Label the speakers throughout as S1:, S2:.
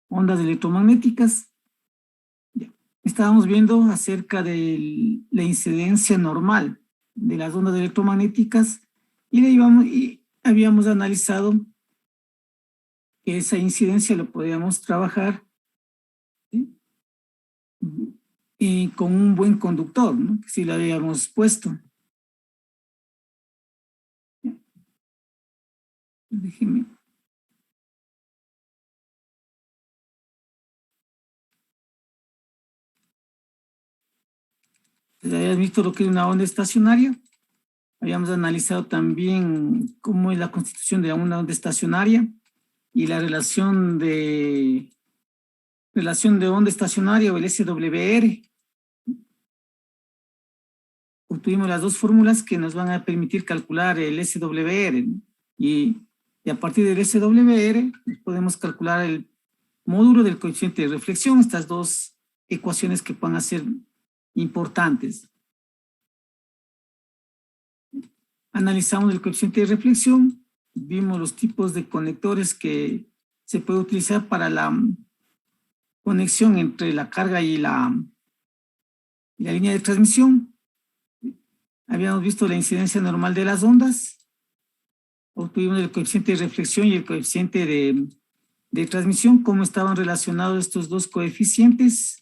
S1: ondas electromagnéticas. Ya. Estábamos viendo acerca de la incidencia normal de las ondas electromagnéticas y habíamos analizado que esa incidencia lo podíamos trabajar, ¿sí? Y con un buen conductor, ¿no? Si lo habíamos puesto. Déjeme. ¿Habías visto lo que es una onda estacionaria? Habíamos analizado también cómo es la constitución de una onda estacionaria y la relación de onda estacionaria o el SWR. Obtuvimos las dos fórmulas que nos van a permitir calcular el SWR, ¿no? y a partir del SWR podemos calcular el módulo del coeficiente de reflexión, estas dos ecuaciones que van a ser importantes. Analizamos el coeficiente de reflexión, vimos los tipos de conectores que se puede utilizar para la conexión entre la carga y la línea de transmisión. Habíamos visto la incidencia normal de las ondas, obtuvimos el coeficiente de reflexión y el coeficiente de transmisión, cómo estaban relacionados estos dos coeficientes.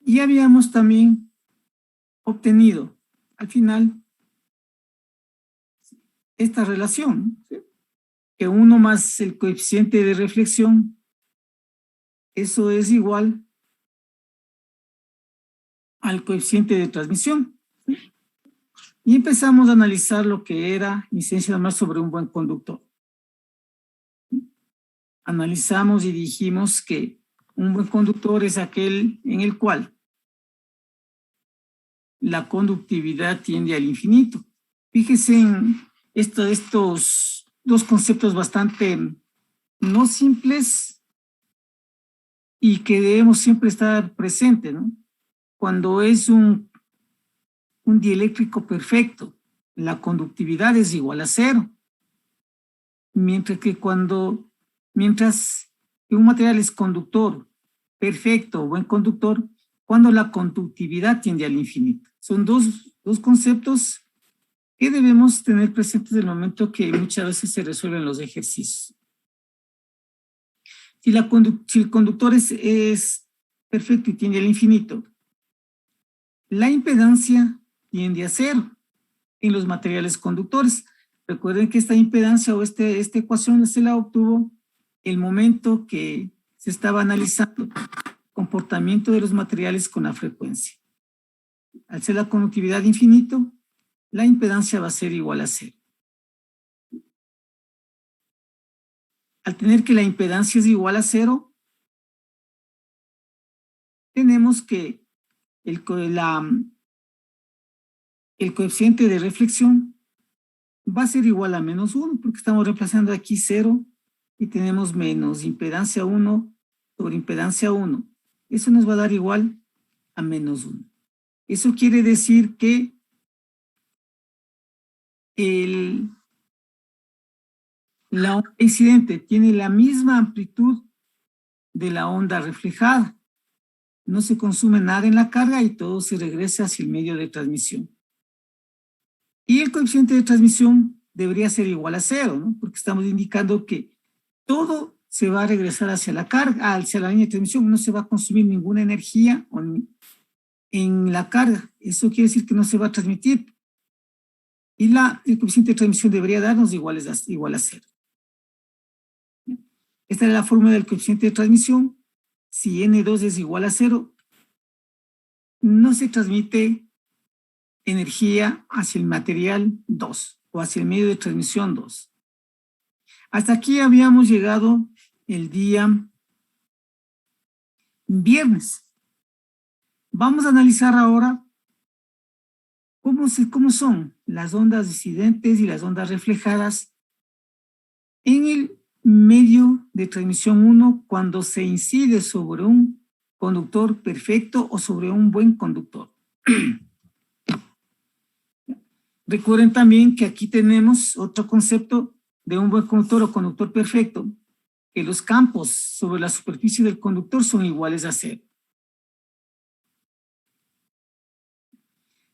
S1: Y habíamos también obtenido al final esta relación, ¿sí? Que 1 más el coeficiente de reflexión, eso es igual al coeficiente de transmisión. ¿Sí? Y empezamos a analizar lo que era incidencia normal sobre un buen conductor. Analizamos y dijimos que un buen conductor es aquel en el cual la conductividad tiende al infinito. Fíjese en estos dos conceptos bastante no simples y que debemos siempre estar presentes, ¿no? Cuando es un dieléctrico perfecto, la conductividad es igual a 0. Mientras que un material es conductor, perfecto, buen conductor, cuando la conductividad tiende al infinito. Son dos conceptos que debemos tener presentes en el momento que muchas veces se resuelven los ejercicios. Si el conductor es perfecto y tiende al infinito, la impedancia tiende a 0 en los materiales conductores. Recuerden que esta impedancia o esta ecuación se la obtuvo el momento que se estaba analizando el comportamiento de los materiales con la frecuencia. Al ser la conductividad infinito, la impedancia va a ser igual a 0. Al tener que la impedancia es igual a 0, tenemos que el coeficiente de reflexión va a ser igual a menos 1, porque estamos reemplazando aquí 0 y tenemos menos impedancia 1 sobre impedancia 1. Eso nos va a dar igual a menos 1. Eso quiere decir que la onda incidente tiene la misma amplitud de la onda reflejada. No se consume nada en la carga y todo se regresa hacia el medio de transmisión. Y el coeficiente de transmisión debería ser igual a 0, ¿no? Porque estamos indicando que todo se va a regresar hacia la carga, hacia la línea de transmisión, no se va a consumir ninguna energía en la carga. Eso quiere decir que no se va a transmitir. Y el coeficiente de transmisión debería darnos igual a 0. Esta es la fórmula del coeficiente de transmisión. Si N2 es igual a 0, no se transmite energía hacia el material 2 o hacia el medio de transmisión 2. Hasta aquí habíamos llegado el día viernes. Vamos a analizar ahora cómo son las ondas incidentes y las ondas reflejadas en el medio de transmisión 1 cuando se incide sobre un conductor perfecto o sobre un buen conductor. Recuerden también que aquí tenemos otro concepto de un buen conductor o conductor perfecto, que los campos sobre la superficie del conductor son iguales a cero.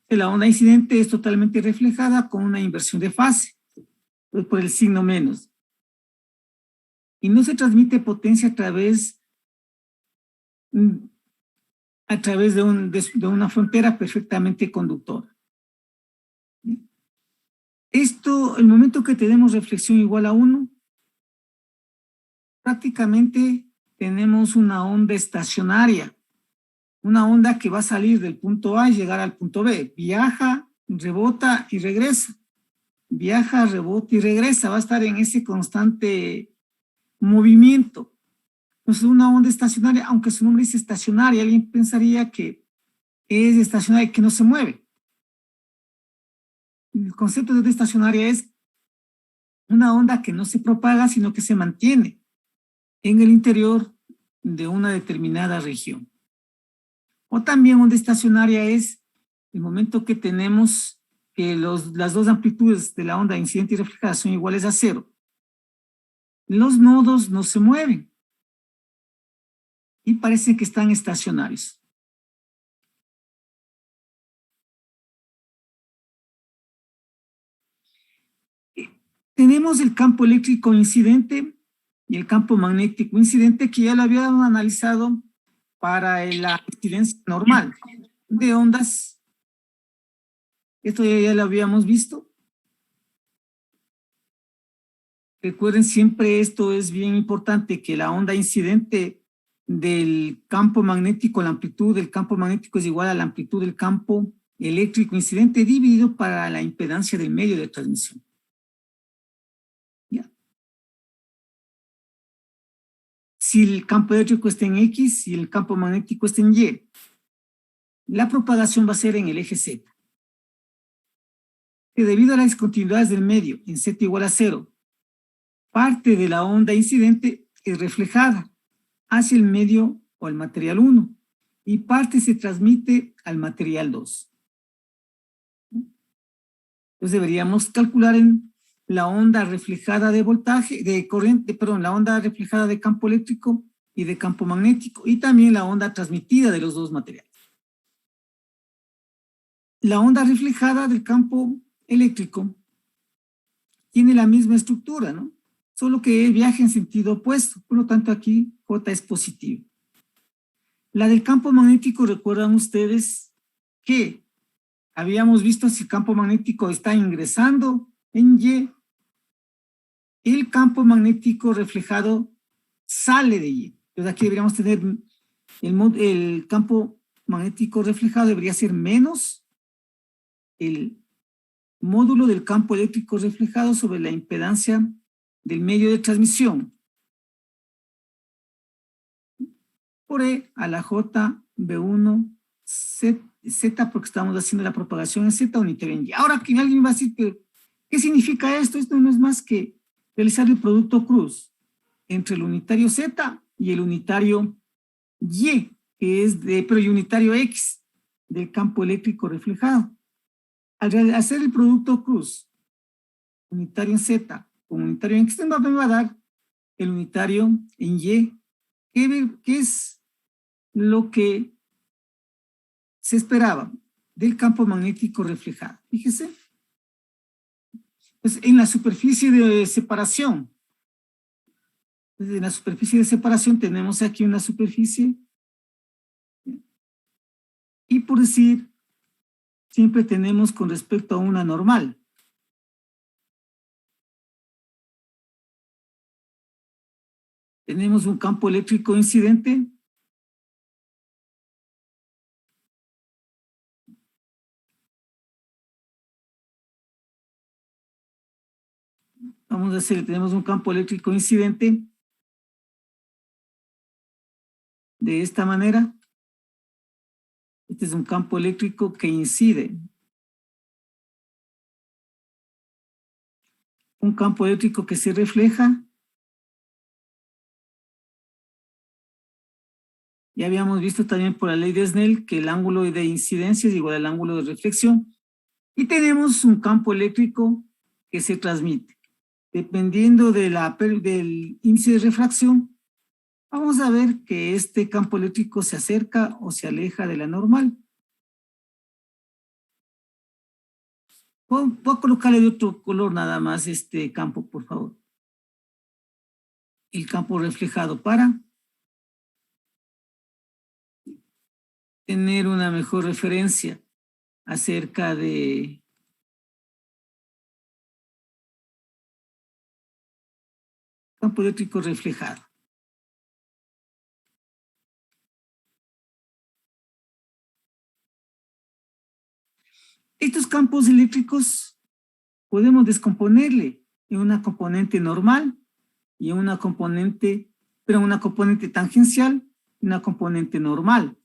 S1: La onda incidente es totalmente reflejada con una inversión de fase, pues por el signo menos. Y no se transmite potencia a través de una frontera perfectamente conductora. Esto, el momento que tenemos reflexión igual a 1, prácticamente tenemos una onda estacionaria, una onda que va a salir del punto A y llegar al punto B. Viaja, rebota y regresa. Viaja, rebota y regresa. Va a estar en ese constante movimiento. Entonces, una onda estacionaria, aunque su nombre dice estacionaria, alguien pensaría que es estacionaria y que no se mueve. El concepto de onda estacionaria es una onda que no se propaga, sino que se mantiene en el interior de una determinada región. O también onda estacionaria es el momento que tenemos que las dos amplitudes de la onda incidente y reflejada son iguales a 0. Los nodos no se mueven y parece que están estacionarios. Tenemos el campo eléctrico incidente y el campo magnético incidente, que ya lo habíamos analizado para la incidencia normal de ondas. Esto ya lo habíamos visto. Recuerden siempre, esto es bien importante, que la onda incidente del campo magnético, la amplitud del campo magnético es igual a la amplitud del campo eléctrico incidente dividido para la impedancia del medio de transmisión. ¿Ya? Si el campo eléctrico está en X y el campo magnético está en Y, la propagación va a ser en el eje Z. Que debido a las discontinuidades del medio en Z igual a 0, parte de la onda incidente es reflejada hacia el medio o al material 1 y parte se transmite al material 2. Entonces deberíamos calcular en la onda reflejada de voltaje, de corriente, perdón, la onda reflejada de campo eléctrico y de campo magnético, y también la onda transmitida de los dos materiales. La onda reflejada del campo eléctrico tiene la misma estructura, ¿no? Solo que viaja en sentido opuesto, por lo tanto aquí J es positivo. La del campo magnético, recuerdan ustedes que habíamos visto si el campo magnético está ingresando en Y, el campo magnético reflejado sale de Y. Entonces aquí deberíamos tener el campo magnético reflejado debería ser menos el módulo del campo eléctrico reflejado sobre la impedancia del medio de transmisión por E a la J B1 Z, porque estamos haciendo la propagación en Z unitaria en Y. Ahora que alguien va a decir, ¿qué significa esto? Esto no es más que realizar el producto cruz entre el unitario Z y el unitario Y, que es pero el unitario X del campo eléctrico reflejado. Al hacer el producto cruz, unitario en Z con unitario en X, me va a dar el unitario en Y, que es lo que se esperaba del campo magnético reflejado. Fíjese. Pues en la superficie de separación, en la superficie de separación tenemos aquí una superficie, y por decir, siempre tenemos con respecto a una normal. Tenemos un campo eléctrico incidente vamos a hacer, tenemos un campo eléctrico incidente de esta manera. Este es un campo eléctrico que incide. Un campo eléctrico que se refleja Ya habíamos visto también por la ley de Snell que el ángulo de incidencia es igual al ángulo de reflexión. Y tenemos un campo eléctrico que se transmite. Dependiendo del índice de refracción, vamos a ver que este campo eléctrico se acerca o se aleja de la normal. Voy a colocarle de otro color nada más este campo, por favor. El campo reflejado para tener una mejor referencia acerca de campo eléctrico reflejado. Estos campos eléctricos podemos descomponerle en una componente normal y en una componente, pero una componente tangencial y una componente normal.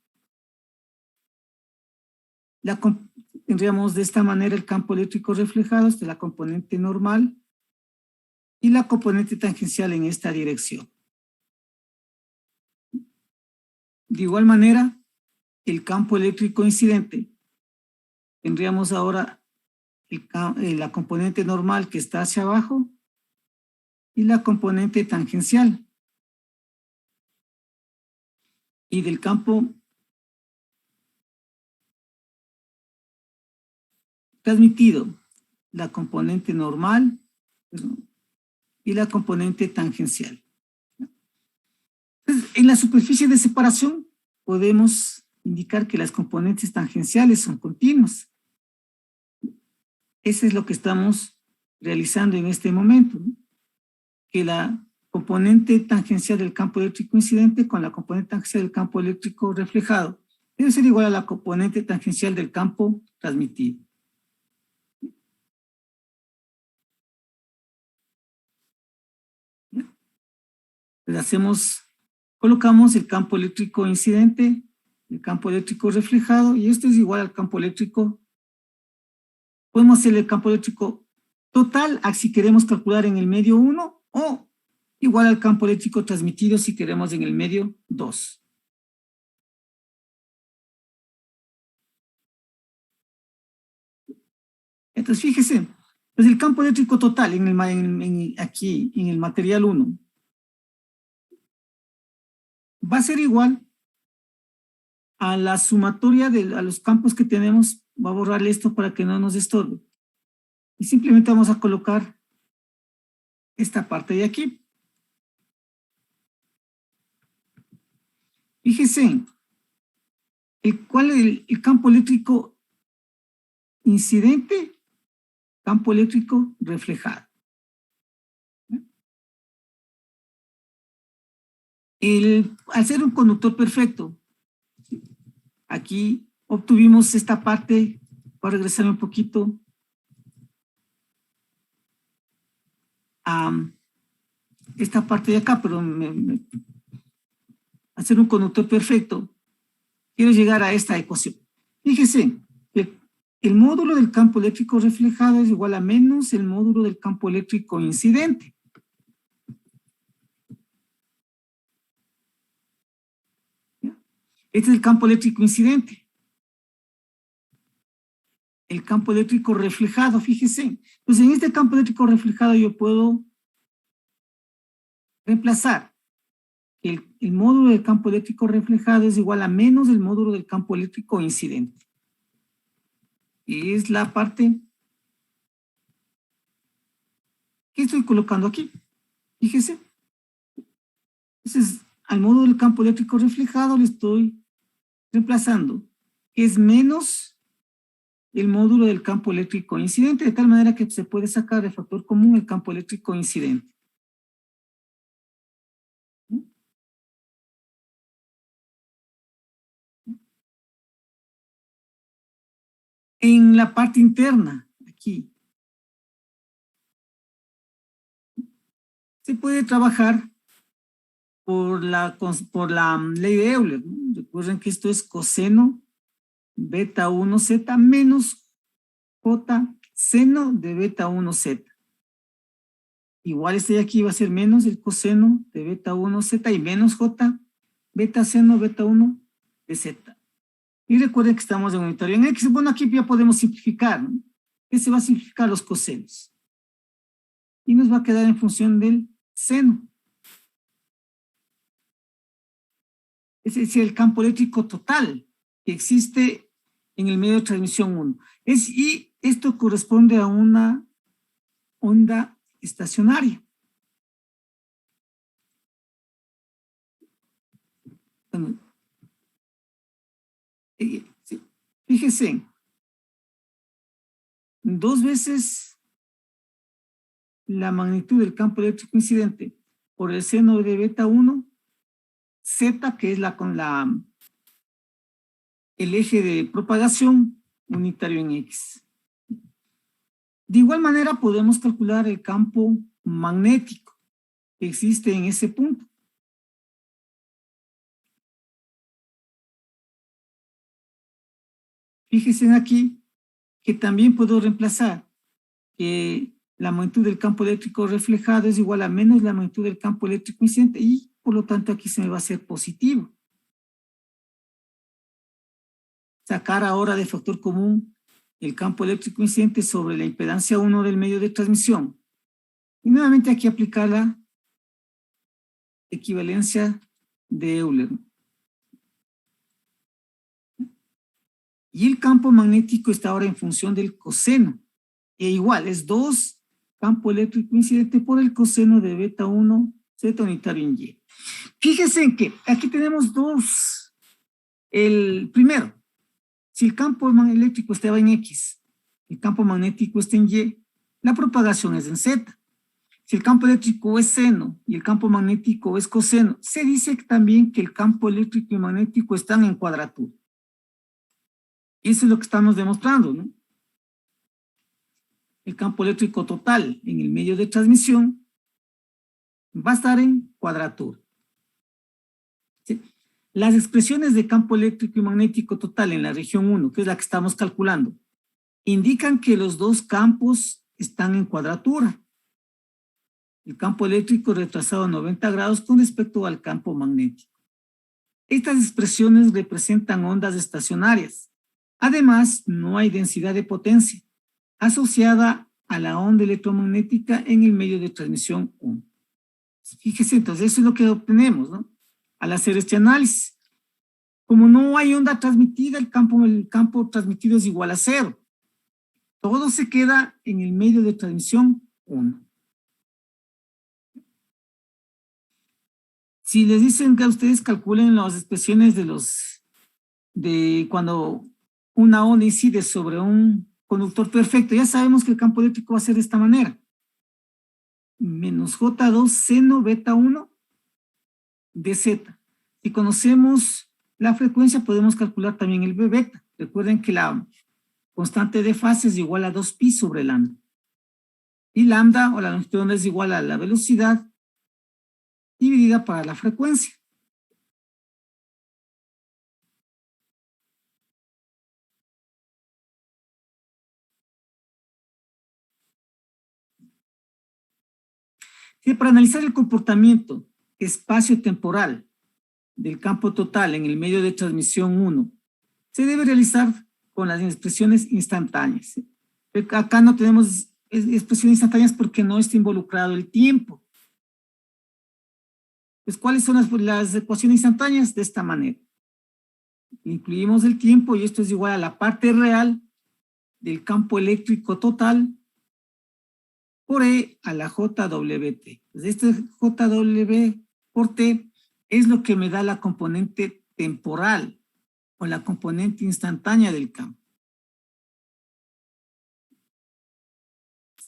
S1: Tendríamos de esta manera el campo eléctrico reflejado de la componente normal y la componente tangencial en esta dirección. De igual manera, el campo eléctrico incidente, tendríamos ahora la componente normal que está hacia abajo y la componente tangencial. Y del campo transmitido, la componente normal y la componente tangencial. Entonces, en la superficie de separación podemos indicar que las componentes tangenciales son continuas. Eso es lo que estamos realizando en este momento, ¿no? Que la componente tangencial del campo eléctrico incidente con la componente tangencial del campo eléctrico reflejado debe ser igual a la componente tangencial del campo transmitido. Entonces colocamos el campo eléctrico incidente, el campo eléctrico reflejado, y esto es igual al campo eléctrico. Podemos hacer el campo eléctrico total, si queremos calcular en el medio 1, o igual al campo eléctrico transmitido si queremos en el medio 2. Entonces, fíjese, pues el campo eléctrico total aquí en el material 1 va a ser igual a la sumatoria a los campos que tenemos. Voy a borrarle esto para que no nos estorbe. Y simplemente vamos a colocar esta parte de aquí. Fíjese, el campo eléctrico incidente, campo eléctrico reflejado. Al ser un conductor perfecto, aquí obtuvimos esta parte. Voy a regresar un poquito a esta parte de acá, pero al ser un conductor perfecto, quiero llegar a esta ecuación. Fíjese, el módulo del campo eléctrico reflejado es igual a menos el módulo del campo eléctrico incidente. Este es el campo eléctrico incidente. El campo eléctrico reflejado, fíjese. Pues en este campo eléctrico reflejado yo puedo reemplazar el módulo del campo eléctrico reflejado es igual a menos el módulo del campo eléctrico incidente. Y es la parte que estoy colocando aquí. Fíjese. Entonces, al módulo del campo eléctrico reflejado le estoy reemplazando, que es menos el módulo del campo eléctrico incidente, de tal manera que se puede sacar de factor común el campo eléctrico incidente. En la parte interna, aquí, se puede trabajar por la ley de Euler, ¿no? Recuerden que esto es coseno beta 1z menos j seno de beta 1z. Igual este de aquí va a ser menos el coseno de beta 1z y menos j beta seno, beta 1 de Z. Y recuerden que estamos en unitario en X. Bueno, aquí ya podemos simplificar, ¿no? Que se va a simplificar los cosenos. Y nos va a quedar en función del seno. Ese es el campo eléctrico total que existe en el medio de transmisión 1. Y esto corresponde a una onda estacionaria. Bueno, fíjense, 2 veces la magnitud del campo eléctrico incidente por el seno de beta 1, Z, que es el eje de propagación unitario en X. De igual manera podemos calcular el campo magnético que existe en ese punto. Fíjense aquí que también puedo reemplazar que la magnitud del campo eléctrico reflejado es igual a menos la magnitud del campo eléctrico incidente y por lo tanto aquí se me va a hacer positivo. Sacar ahora de factor común el campo eléctrico incidente sobre la impedancia 1 del medio de transmisión. Y nuevamente aquí aplicar la equivalencia de Euler. Y el campo magnético está ahora en función del coseno. E igual, es 2 campo eléctrico incidente por el coseno de beta 1 Z unitario en Y. Fíjense en que aquí tenemos dos. El primero, si el campo eléctrico estaba en X, el campo magnético está en Y, la propagación es en Z. Si el campo eléctrico es seno y el campo magnético es coseno, se dice también que el campo eléctrico y magnético están en cuadratura. Eso es lo que estamos demostrando, ¿no? El campo eléctrico total en el medio de transmisión va a estar en cuadratura. ¿Sí? Las expresiones de campo eléctrico y magnético total en la región 1, que es la que estamos calculando, indican que los dos campos están en cuadratura. El campo eléctrico retrasado a 90 grados con respecto al campo magnético. Estas expresiones representan ondas estacionarias. Además, no hay densidad de potencia asociada a la onda electromagnética en el medio de transmisión 1. Fíjese, entonces eso es lo que obtenemos, ¿no? Al hacer este análisis. Como no hay onda transmitida, el campo transmitido es igual a 0. Todo se queda en el medio de transmisión 1. Si les dicen que ustedes calculen las expresiones de cuando una onda incide sobre un conductor perfecto, ya sabemos que el campo eléctrico va a ser de esta manera. Menos J2 seno beta 1 de Z. Si conocemos la frecuencia, podemos calcular también el B beta. Recuerden que la constante de fase es igual a 2pi sobre lambda. Y lambda, o la longitud de onda, es igual a la velocidad dividida para la frecuencia. Y para analizar el comportamiento espacio-temporal del campo total en el medio de transmisión 1, se debe realizar con las expresiones instantáneas. Acá no tenemos expresiones instantáneas porque no está involucrado el tiempo. Pues, ¿cuáles son las ecuaciones instantáneas? De esta manera. Incluimos el tiempo y esto es igual a la parte real del campo eléctrico total por E a la JWT. Pues este JW por T es lo que me da la componente temporal o la componente instantánea del campo.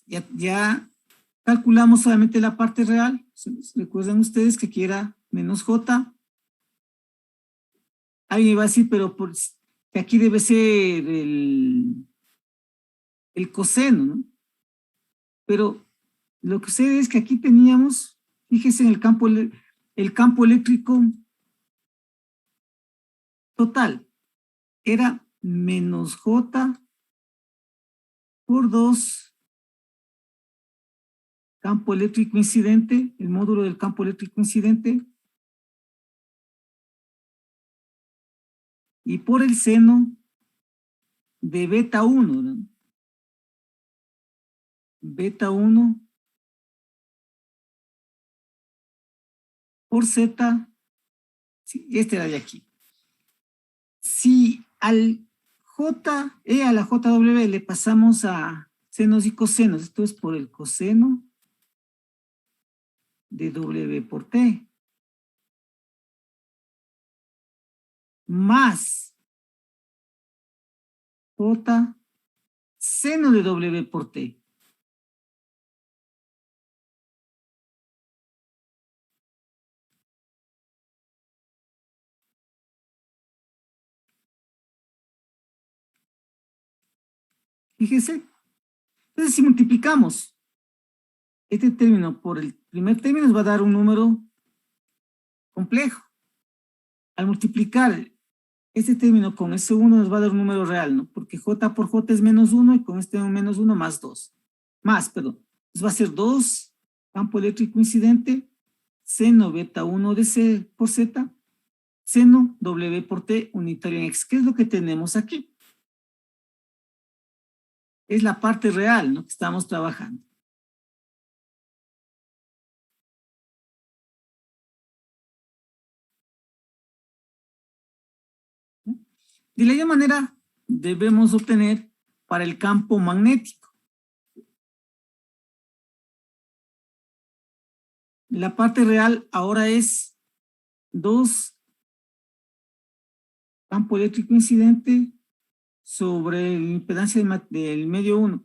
S1: Ya calculamos solamente la parte real. Recuerden ustedes que aquí era menos J. Alguien va a decir, pero que aquí debe ser el coseno, ¿no? Pero lo que sucede es que aquí teníamos, fíjese en el campo eléctrico total, era menos J por 2 campo eléctrico incidente, el módulo del campo eléctrico incidente, y por el seno de beta 1, ¿no? Beta 1 por z, sí, este era de aquí. Si al a la JW le pasamos a senos y cosenos, esto es por el coseno de W por T, más J seno de W por T. Fíjese, entonces si multiplicamos este término por el primer término nos va a dar un número complejo. Al multiplicar este término con ese 1 nos va a dar un número real, ¿no? Porque J por J es menos 1 y con este menos 1 más 2. Perdón. Entonces va a ser 2 campo eléctrico incidente seno beta 1 de C por Z seno W por T unitario en X. ¿Qué es lo que tenemos aquí? Es la parte real, ¿no? Que estamos trabajando. De la misma manera, debemos obtener para el campo magnético. La parte real ahora es 2 campo eléctrico incidente sobre la impedancia del medio 1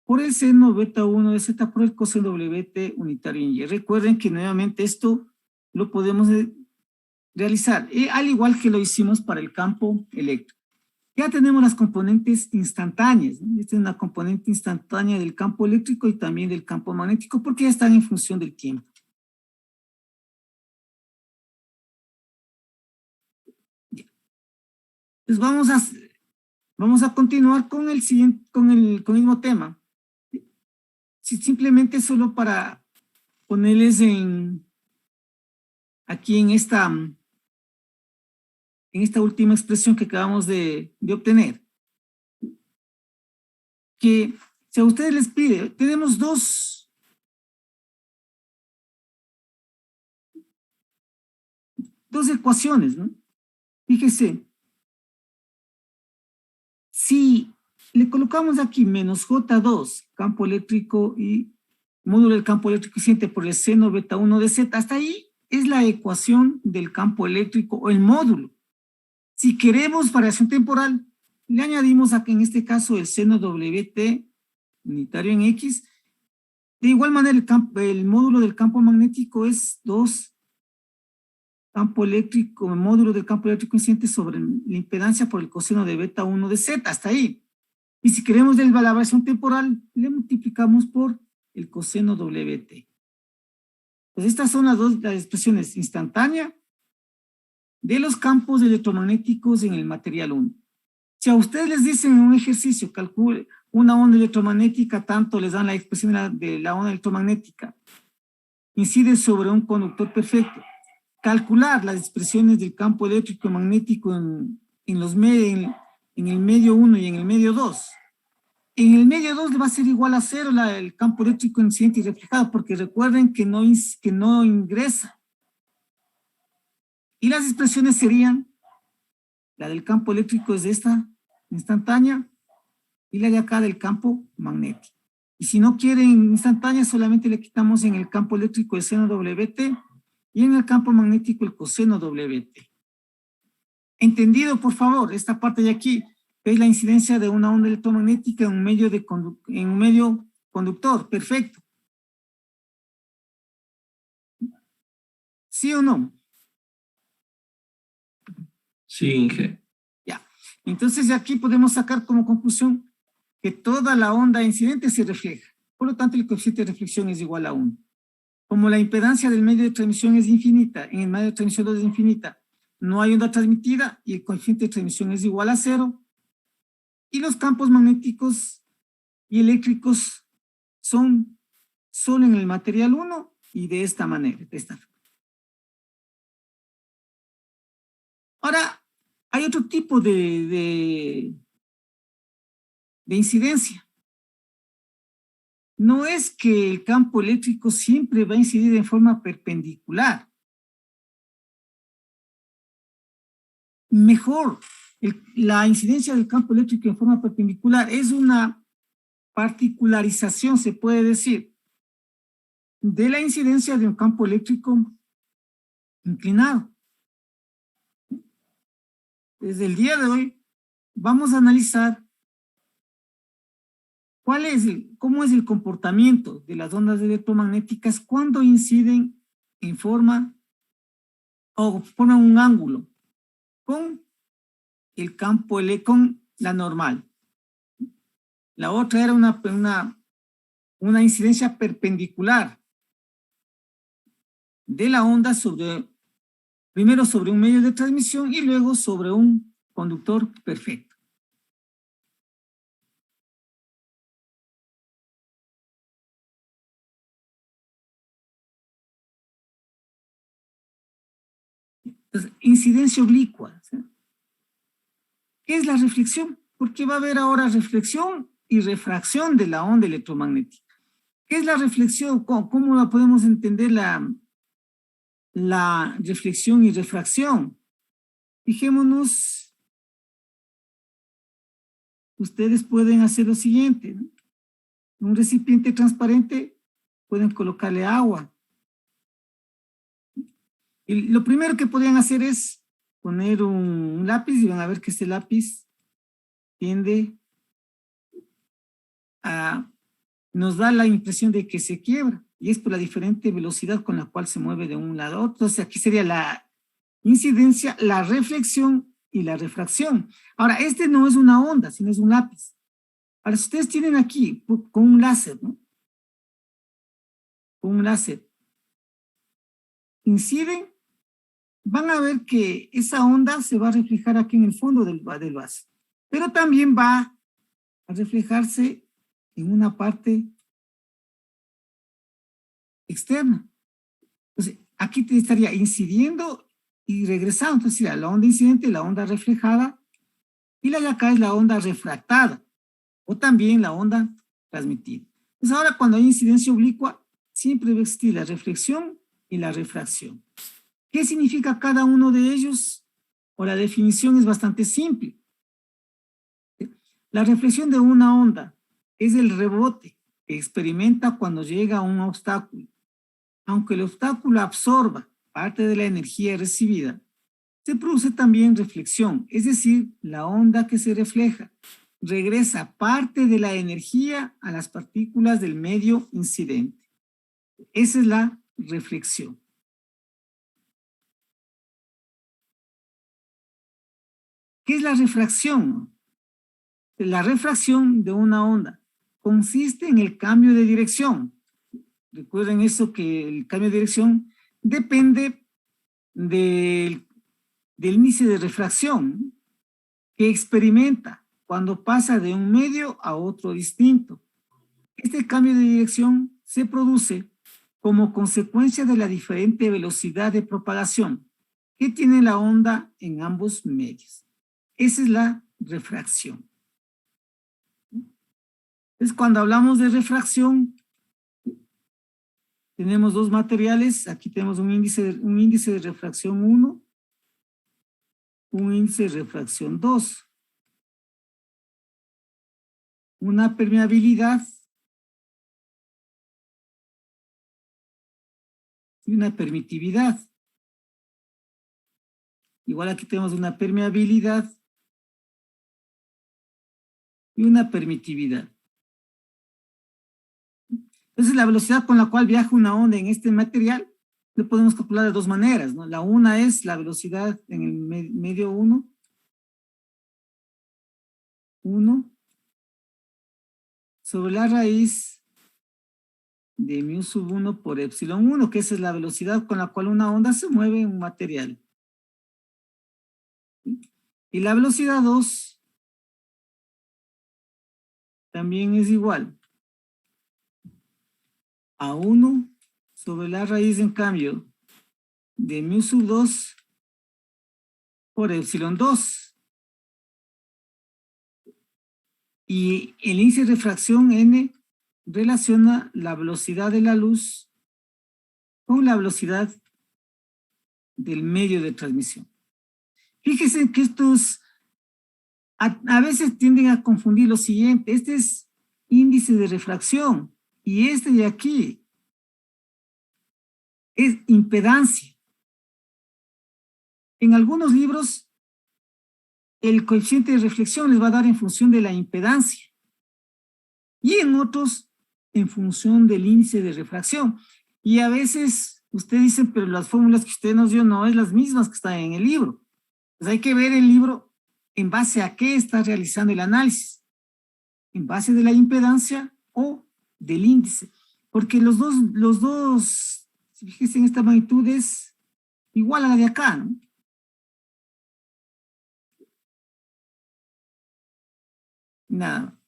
S1: por el seno beta 1 de Z por el coseno WT unitario en Y. Recuerden que nuevamente esto lo podemos realizar, al igual que lo hicimos para el campo eléctrico. Ya tenemos las componentes instantáneas, ¿no? Esta es una componente instantánea del campo eléctrico y también del campo magnético porque ya están en función del tiempo. Ya. Entonces vamos a continuar con el siguiente, con el mismo tema. Simplemente solo para ponerles aquí en esta última expresión que acabamos de obtener. Que si a ustedes les pide, tenemos dos ecuaciones, ¿no? Fíjese, si le colocamos aquí menos J2, campo eléctrico y módulo del campo eléctrico incidente por el seno beta 1 de Z, hasta ahí es la ecuación del campo eléctrico o el módulo. Si queremos variación temporal, le añadimos aquí en este caso el seno WT unitario en X. De igual manera, el módulo del campo magnético es 2 campo eléctrico, el módulo del campo eléctrico incidente sobre la impedancia por el coseno de beta 1 de Z, hasta ahí. Y si queremos la variación temporal, le multiplicamos por el coseno WT. Pues estas son las expresiones instantáneas de los campos electromagnéticos en el material 1. Si a ustedes les dicen en un ejercicio, calcule una onda electromagnética, tanto les dan la expresión de la onda electromagnética, incide sobre un conductor perfecto. Calcular las expresiones del campo eléctrico y magnético en el medio 1 y en el medio 2. En el medio 2 le va a ser igual a 0 el campo eléctrico incidente y reflejado, porque recuerden que no ingresa. Y las expresiones serían, la del campo eléctrico es esta, instantánea, y la de acá del campo magnético. Y si no quieren instantánea, solamente le quitamos en el campo eléctrico el seno WT y en el campo magnético el coseno WT. ¿Entendido, por favor? Esta parte de aquí es la incidencia de una onda electromagnética en un medio conductor. Perfecto. ¿Sí o no?
S2: Sí, Inge.
S1: Ya. Entonces de aquí podemos sacar como conclusión que toda la onda incidente se refleja. Por lo tanto, el coeficiente de reflexión es igual a 1. Como la impedancia del medio de transmisión es infinita, en el medio de transmisión es infinita, no hay onda transmitida y el coeficiente de transmisión es igual a 0. Y los campos magnéticos y eléctricos son solo en el material 1 y de esta manera, Ahora, Hay otro tipo de incidencia. No es que el campo eléctrico siempre va a incidir en forma perpendicular. Mejor, la incidencia del campo eléctrico en forma perpendicular es una particularización, se puede decir, de la incidencia de un campo eléctrico inclinado. Desde el día de hoy vamos a analizar cómo es el comportamiento de las ondas electromagnéticas cuando inciden en forma o forman un ángulo con el campo con la normal. La otra era una incidencia perpendicular de la onda primero sobre un medio de transmisión y luego sobre un conductor perfecto. Entonces, incidencia oblicua. ¿Sí? ¿Qué es la reflexión? Porque va a haber ahora reflexión y refracción de la onda electromagnética. ¿Qué es la reflexión? ¿Cómo la podemos entender la reflexión y refracción? Fijémonos, ustedes pueden hacer lo siguiente, ¿no? En un recipiente transparente pueden colocarle agua. Y lo primero que podrían hacer es poner un lápiz y van a ver que este lápiz tiende nos da la impresión de que se quiebra y es por la diferente velocidad con la cual se mueve de un lado a otro. Entonces aquí sería la incidencia, la reflexión y la refracción. Ahora, este no es una onda, sino es un lápiz. Ahora, si ustedes tienen aquí con un láser, ¿no? Con un láser, inciden, van a ver que esa onda se va a reflejar aquí en el fondo del vaso, pero también va a reflejarse en una parte externa. Entonces, aquí te estaría incidiendo y regresando. Entonces, la onda incidente, la onda reflejada, y la de acá es la onda refractada, o también la onda transmitida. Entonces, ahora cuando hay incidencia oblicua, siempre va a existir la reflexión y la refracción. ¿Qué significa cada uno de ellos? O la definición es bastante simple. La reflexión de una onda es el rebote que experimenta cuando llega a un obstáculo. Aunque el obstáculo absorba parte de la energía recibida, se produce también reflexión, es decir, la onda que se refleja regresa parte de la energía a las partículas del medio incidente. Esa es la reflexión. ¿Qué es la refracción? La refracción de una onda consiste en el cambio de dirección. Recuerden eso, que el cambio de dirección depende del índice de refracción que experimenta cuando pasa de un medio a otro distinto. Este cambio de dirección se produce como consecuencia de la diferente velocidad de propagación que tiene la onda en ambos medios. Esa es la refracción. Entonces, cuando hablamos de refracción, tenemos dos materiales. Aquí tenemos un índice de refracción 1, un índice de refracción 2. Una permeabilidad y una permitividad. Igual aquí tenemos una permeabilidad y una permitividad. Entonces, la velocidad con la cual viaja una onda en este material lo podemos calcular de dos maneras, ¿no? La una es la velocidad en el medio 1, sobre la raíz de mu sub 1 por epsilon 1, que esa es la velocidad con la cual una onda se mueve en un material. Y la velocidad 2 también es igual a 1 sobre la raíz, en cambio, de mu sub 2 por epsilon 2. Y el índice de refracción n relaciona la velocidad de la luz con la velocidad del medio de transmisión. Fíjense que estos a veces tienden a confundir lo siguiente. Este es índice de refracción y este de aquí es impedancia. En algunos libros el coeficiente de reflexión les va a dar en función de la impedancia y en otros en función del índice de refracción. Y a veces usted dice, pero las fórmulas que usted nos dio no es las mismas que están en el libro. Pues hay que ver el libro en base a qué está realizando el análisis, en base de la impedancia o del índice, porque los dos, si fíjense en esta magnitud es igual a la de acá, ¿no? Nada.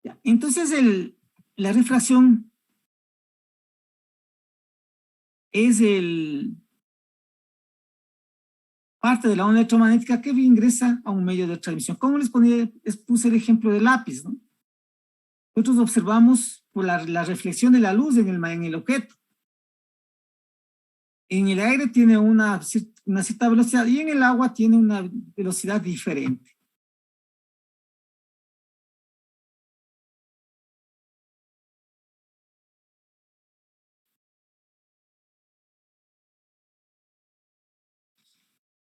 S1: Ya. Entonces la refracción es parte de la onda electromagnética que ingresa a un medio de transmisión. ¿Cómo les puse el ejemplo del lápiz, ¿no? Nosotros observamos por la reflexión de la luz en el objeto. En el aire tiene una cierta velocidad y en el agua tiene una velocidad diferente.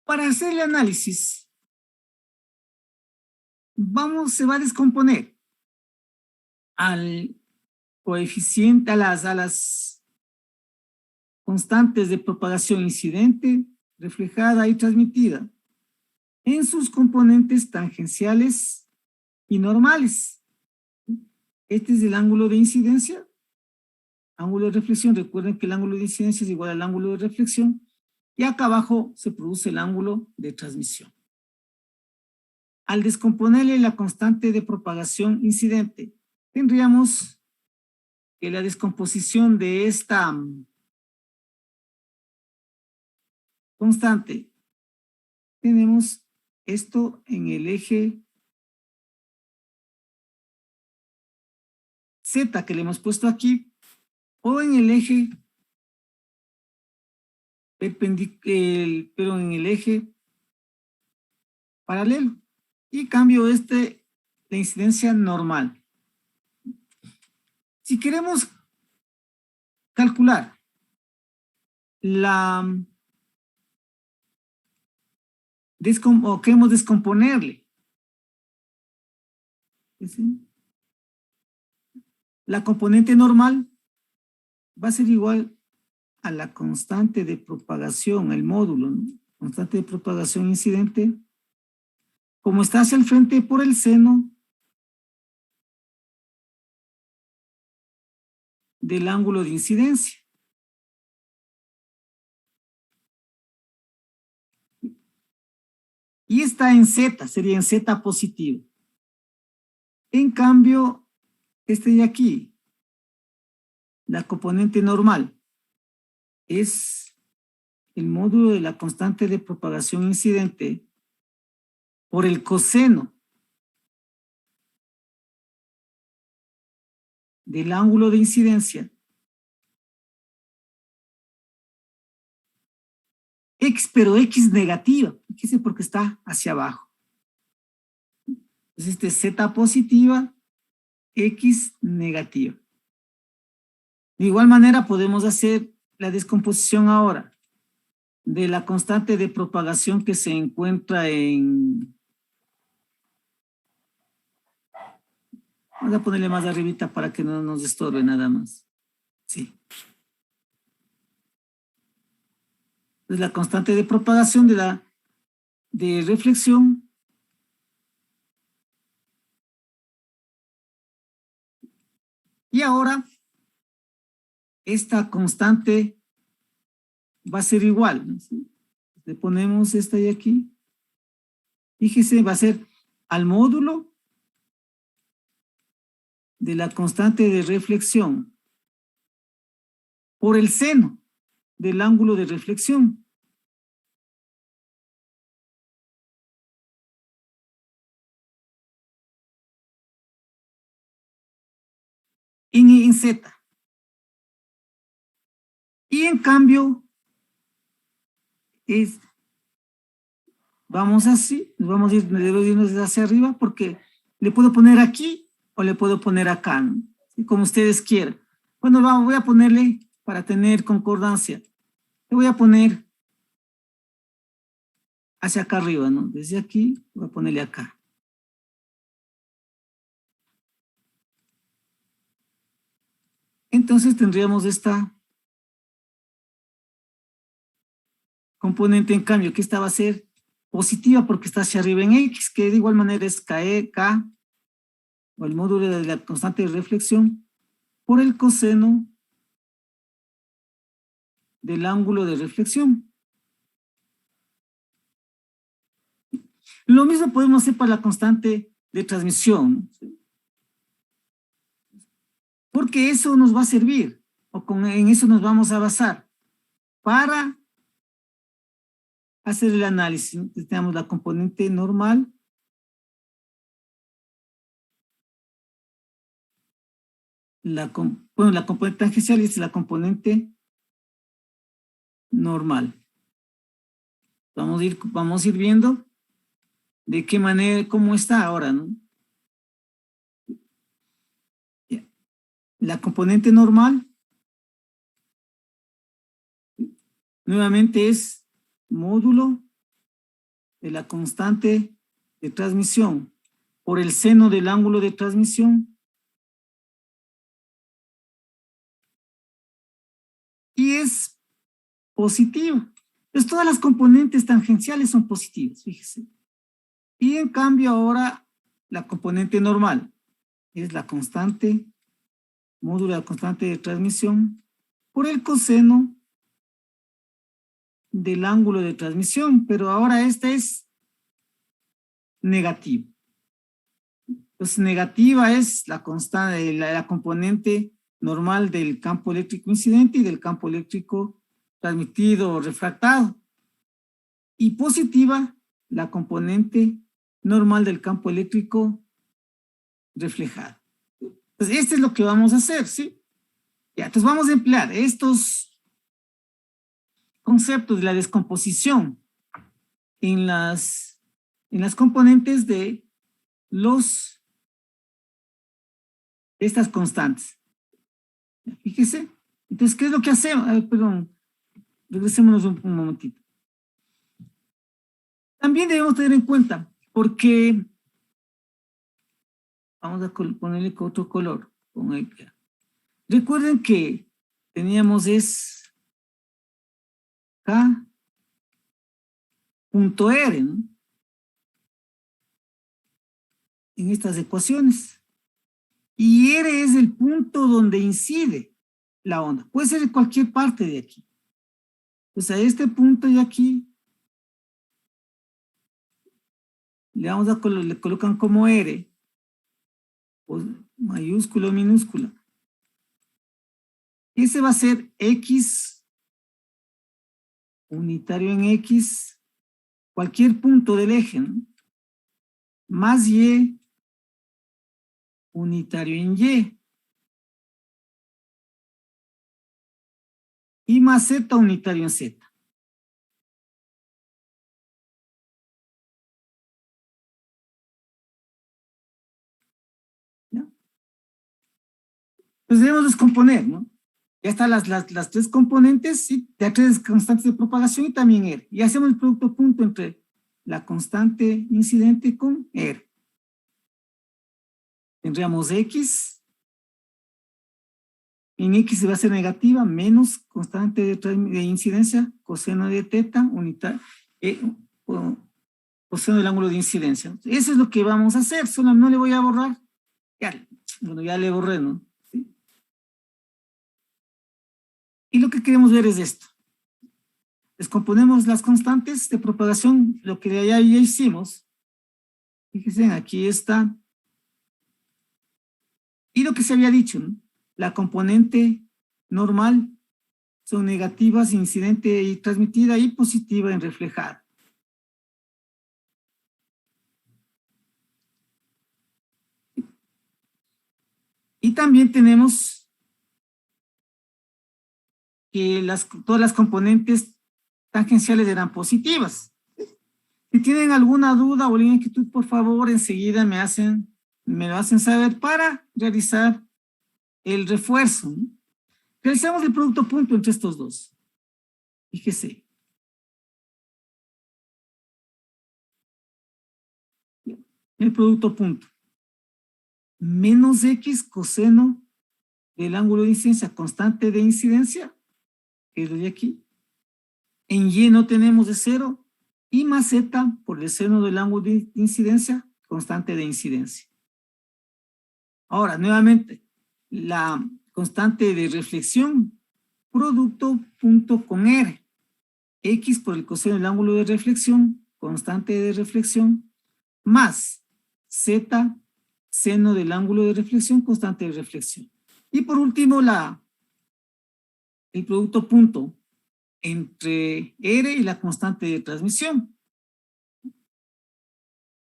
S1: Para hacer el análisis, se va a descomponer al coeficiente, a las constantes de propagación incidente, reflejada y transmitida en sus componentes tangenciales y normales. Este es el ángulo de incidencia, ángulo de reflexión. Recuerden que el ángulo de incidencia es igual al ángulo de reflexión. Y acá abajo se produce el ángulo de transmisión. Al descomponerle la constante de propagación incidente, tendríamos que la descomposición de esta constante, tenemos esto en el eje Z que le hemos puesto aquí, o en el eje perpendicular, pero en el eje paralelo. Y cambio la incidencia normal. Si queremos calcular o queremos descomponerle, ¿sí? La componente normal va a ser igual a la constante de propagación, el módulo, ¿no? Constante de propagación incidente, como está hacia el frente por el seno del ángulo de incidencia. Y está en Z, sería en Z positivo. En cambio, este de aquí, la componente normal, es el módulo de la constante de propagación incidente por el coseno del ángulo de incidencia, X, pero X negativa, fíjese porque está hacia abajo. Entonces, este es Z positiva, X negativa. De igual manera podemos hacer la descomposición ahora de la constante de propagación que se encuentra en... Vamos a ponerle más arribita para que no nos estorbe nada más. Sí. Es la constante de propagación de reflexión y ahora esta constante va a ser igual, ¿no? ¿Sí? Le ponemos esta de aquí. Fíjese, va a ser al módulo de la constante de reflexión por el seno del ángulo de reflexión. en Z. Y en cambio, vamos así, vamos a irnos hacia arriba porque le puedo poner aquí o le puedo poner acá, ¿no? Como ustedes quieran. Bueno, voy a ponerle, para tener concordancia, le voy a poner hacia acá arriba, ¿no? Desde aquí, voy a ponerle acá. Entonces tendríamos esta componente, en cambio, que esta va a ser positiva porque está hacia arriba en X, que de igual manera es K, o el módulo de la constante de reflexión, por el coseno del ángulo de reflexión. Lo mismo podemos hacer para la constante de transmisión, ¿sí? Porque eso nos va a servir, en eso nos vamos a basar para hacer el análisis. Entonces, tenemos la componente normal, la componente tangencial es la componente normal. Vamos a ir viendo de qué manera, cómo está ahora, ¿no? La componente normal nuevamente es módulo de la constante de transmisión por el seno del ángulo de transmisión y es positiva. Pues todas las componentes tangenciales son positivas, fíjese. Y en cambio ahora la componente normal es la constante, módulo de la constante de transmisión por el coseno del ángulo de transmisión, pero ahora esta es negativa. Entonces negativa es la constante, la componente normal del campo eléctrico incidente y del campo eléctrico transmitido o refractado. Y positiva, la componente normal del campo eléctrico reflejado. Entonces, este es lo que vamos a hacer, ¿sí? Ya, entonces vamos a emplear estos conceptos de la descomposición en las componentes de estas constantes. Fíjese. Entonces, ¿qué es lo que hacemos? A ver, perdón, regresémonos un momentito. También debemos tener en cuenta, porque vamos a ponerle otro color. Recuerden que teníamos K punto R, ¿no? En estas ecuaciones. Y R es el punto donde incide la onda. Puede ser en cualquier parte de aquí. Pues a este punto de aquí le colocan como R, pues, mayúscula o minúscula. Ese va a ser X, unitario en X, cualquier punto del eje, ¿no? Más Y, unitario en Y. Y más Z, unitario en Z. ¿Ya? Pues debemos descomponer, ¿no? Ya están las tres componentes, ¿sí? De tres constantes de propagación y también R. Y hacemos el producto punto entre la constante incidente con R. Tendríamos X. En X va a ser negativa, menos constante de incidencia, coseno de teta, coseno del ángulo de incidencia. Eso es lo que vamos a hacer, solo no le voy a borrar. Bueno, ya le borré, ¿no? ¿Sí? Y lo que queremos ver es esto. Descomponemos las constantes de propagación, lo que ya hicimos. Fíjense, aquí está. Y lo que se había dicho, ¿no? La componente normal son negativas, incidente y transmitida, y positiva en reflejada. Y Y también tenemos que todas las componentes tangenciales eran positivas. Si tienen alguna duda o alguna inquietud, por favor, enseguida me lo hacen saber para realizar el refuerzo, ¿no? Realizamos el producto punto entre estos dos. Fíjese. El producto punto. Menos X coseno del ángulo de incidencia, constante de incidencia, que es lo de aquí. En Y no tenemos de 0, y más Z por el seno del ángulo de incidencia, constante de incidencia. Ahora, nuevamente, la constante de reflexión, producto punto con R. X por el coseno del ángulo de reflexión, constante de reflexión, más Z, seno del ángulo de reflexión, constante de reflexión. Y por último, el producto punto entre R y la constante de transmisión.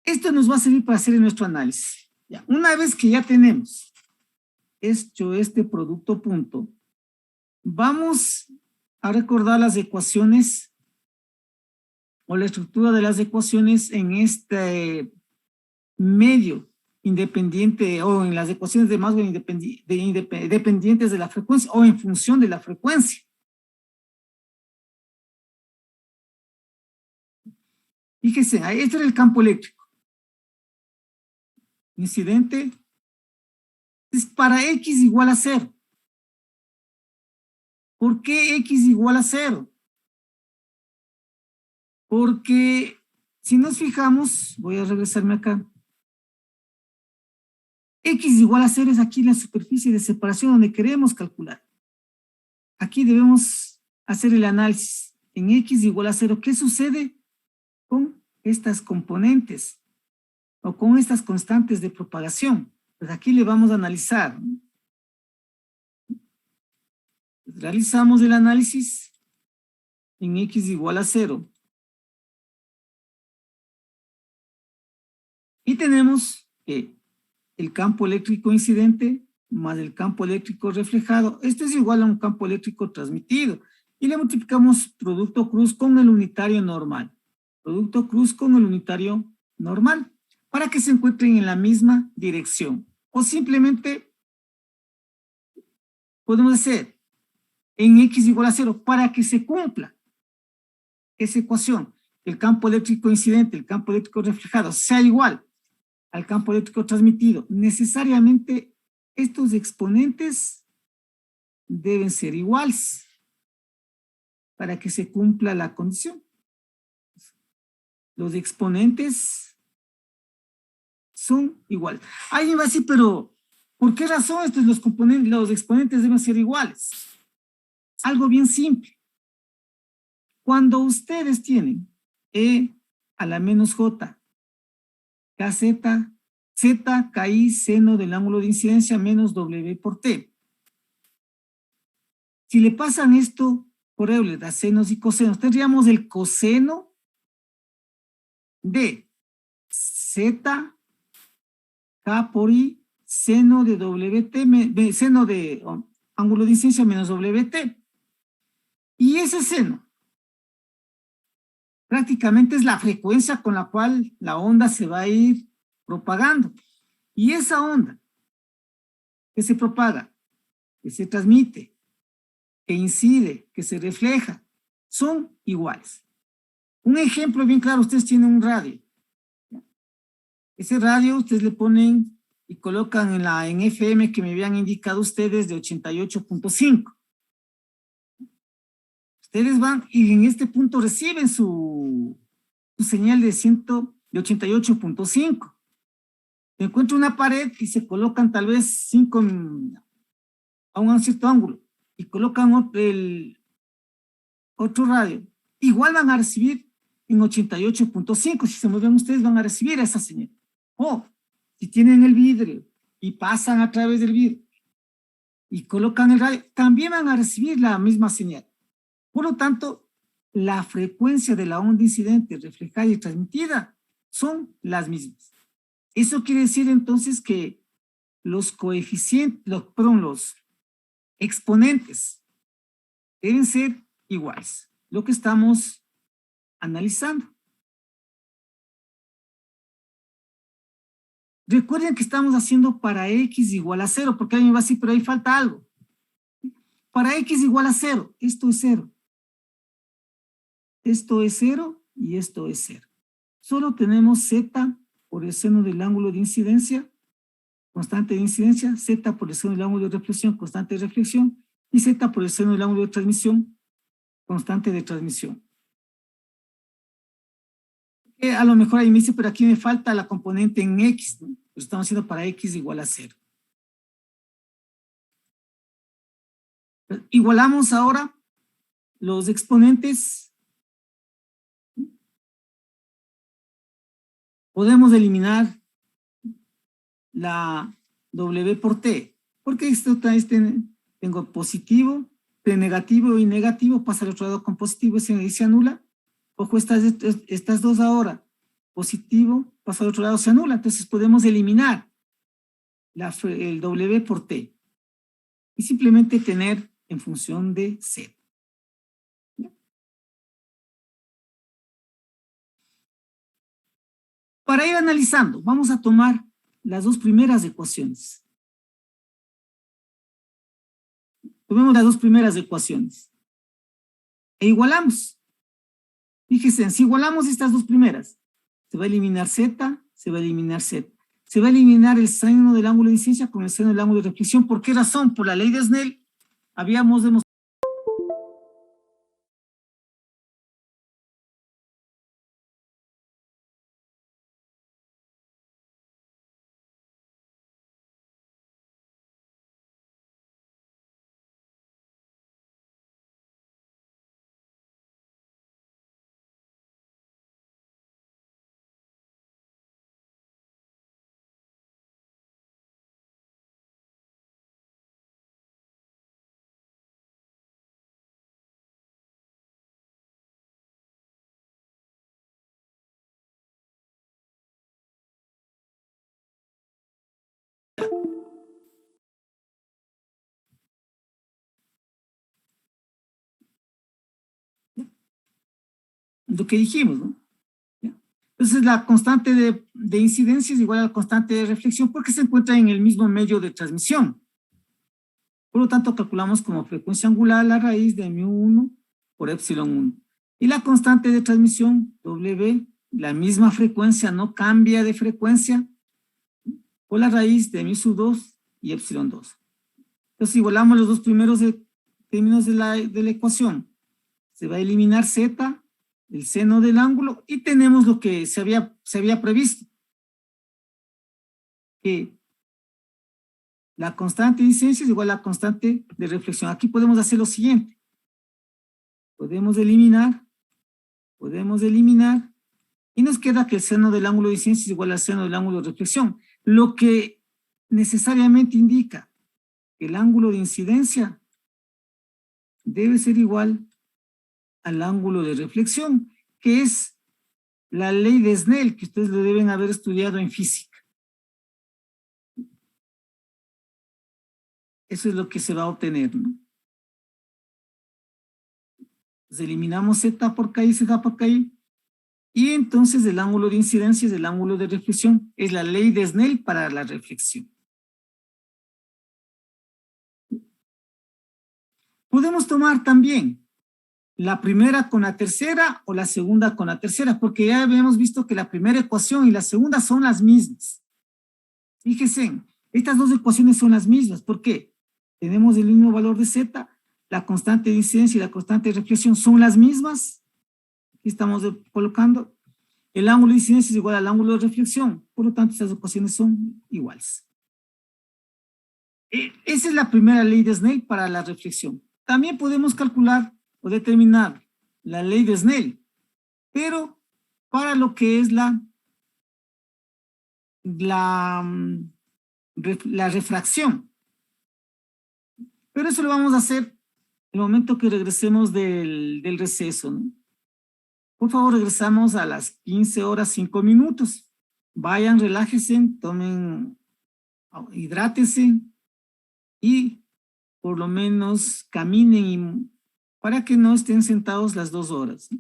S1: Esto nos va a servir para hacer nuestro análisis. Ya, una vez que ya tenemos hecho este producto punto, vamos a recordar las ecuaciones o la estructura de las ecuaciones en este medio independiente o en las ecuaciones de Maxwell dependientes de la frecuencia o en función de la frecuencia. Fíjense, este era el campo eléctrico. Incidente es para X igual a 0. ¿Por qué X igual a 0? Porque si nos fijamos, voy a regresarme acá. X igual a 0 es aquí la superficie de separación donde queremos calcular. Aquí debemos hacer el análisis. En X igual a 0, ¿qué sucede con estas componentes o con estas constantes de propagación? Pues aquí le vamos a analizar, ¿no? Realizamos el análisis en X igual a 0. Y tenemos que el campo eléctrico incidente más el campo eléctrico reflejado, esto es igual a un campo eléctrico transmitido. Y le multiplicamos producto cruz con el unitario normal. Producto cruz con el unitario normal, para que se encuentren en la misma dirección. O simplemente podemos hacer en X igual a 0 para que se cumpla esa ecuación. El campo eléctrico incidente, el campo eléctrico reflejado sea igual al campo eléctrico transmitido. Necesariamente estos exponentes deben ser iguales para que se cumpla la condición. Los exponentes son iguales. Alguien va a decir, pero ¿por qué razón los exponentes deben ser iguales? Algo bien simple. Cuando ustedes tienen E a la menos J, KZ, Z, KI, seno del ángulo de incidencia menos W por T. Si le pasan esto por Euler a senos y cosenos, tendríamos el coseno de Z, K por I, seno de WT, seno de ángulo de incidencia menos WT. Y ese seno prácticamente es la frecuencia con la cual la onda se va a ir propagando. Y esa onda que se propaga, que se transmite, que incide, que se refleja, son iguales. Un ejemplo bien claro, ustedes tienen un radio. Ese radio ustedes le ponen y colocan en FM que me habían indicado ustedes de 88.5. Ustedes van y en este punto reciben su señal de 88.5. Encuentran una pared y se colocan tal vez 5 a un cierto ángulo y colocan otro radio. Igual van a recibir en 88.5. Si se mueven ustedes van a recibir esa señal. O si tienen el vidrio y pasan a través del vidrio y colocan el radio, también van a recibir la misma señal. Por lo tanto, la frecuencia de la onda incidente, reflejada y transmitida son las mismas. Eso quiere decir entonces que los coeficientes, los exponentes deben ser iguales, lo que estamos analizando. Recuerden que estamos haciendo para x igual a 0, porque alguien me va a decir, pero ahí falta algo. Para x igual a 0, esto es 0. Esto es 0 y esto es 0. Solo tenemos z por el seno del ángulo de incidencia, constante de incidencia, z por el seno del ángulo de reflexión, constante de reflexión, y z por el seno del ángulo de transmisión, constante de transmisión. A lo mejor ahí me dice, pero aquí me falta la componente en x, ¿no? Pues estamos haciendo para x igual a 0. Igualamos ahora los exponentes. Podemos eliminar la w por t, porque esto tengo positivo, t negativo y negativo, pasa al otro lado con positivo, se anula. Ojo, estas dos ahora, positivo, pasa al otro lado, se anula, entonces podemos eliminar el w por t y simplemente tener en función de z. Para ir analizando, vamos a tomar las dos primeras ecuaciones. Tomemos las dos primeras ecuaciones e igualamos. Fíjense, si igualamos estas dos primeras, se va a eliminar z, se va a eliminar z. Se va a eliminar el seno del ángulo de incidencia con el seno del ángulo de reflexión. ¿Por qué razón? Por la ley de Snell habíamos demostrado. Lo que dijimos, ¿no? Entonces la constante de incidencia es igual a la constante de reflexión porque se encuentra en el mismo medio de transmisión. Por lo tanto, calculamos como frecuencia angular la raíz de μ1 por epsilon 1. Y la constante de transmisión, W, la misma frecuencia, no cambia de frecuencia, por la raíz de μ sub 2 y epsilon 2. Entonces, igualamos los dos primeros términos de la ecuación. Se va a eliminar z, el seno del ángulo, y tenemos lo que se había previsto. Que la constante de incidencia es igual a la constante de reflexión. Aquí podemos hacer lo siguiente. Podemos eliminar, y nos queda que el seno del ángulo de incidencia es igual al seno del ángulo de reflexión, lo que necesariamente indica que el ángulo de incidencia debe ser igual al ángulo de reflexión, que es la ley de Snell, que ustedes lo deben haber estudiado en física. Eso es lo que se va a obtener, ¿no? Entonces eliminamos z por k y z por k, y entonces el ángulo de incidencia es el ángulo de reflexión, es la ley de Snell para la reflexión. Podemos tomar también la primera con la tercera o la segunda con la tercera, porque ya habíamos visto que la primera ecuación y la segunda son las mismas. Fíjense, estas dos ecuaciones son las mismas. ¿Por qué? Tenemos el mismo valor de z, la constante de incidencia y la constante de reflexión son las mismas. Aquí estamos colocando. El ángulo de incidencia es igual al ángulo de reflexión, por lo tanto estas ecuaciones son iguales. Esa es la primera ley de Snell para la reflexión. También podemos calcular o determinar la ley de Snell, pero para lo que es la refracción. Pero eso lo vamos a hacer en el momento que regresemos del receso, ¿no? Por favor, regresamos a las 15 horas 5 minutos. Vayan, relájense, tomen hidrátense y por lo menos caminen para que no estén sentados las 2 horas, ¿no?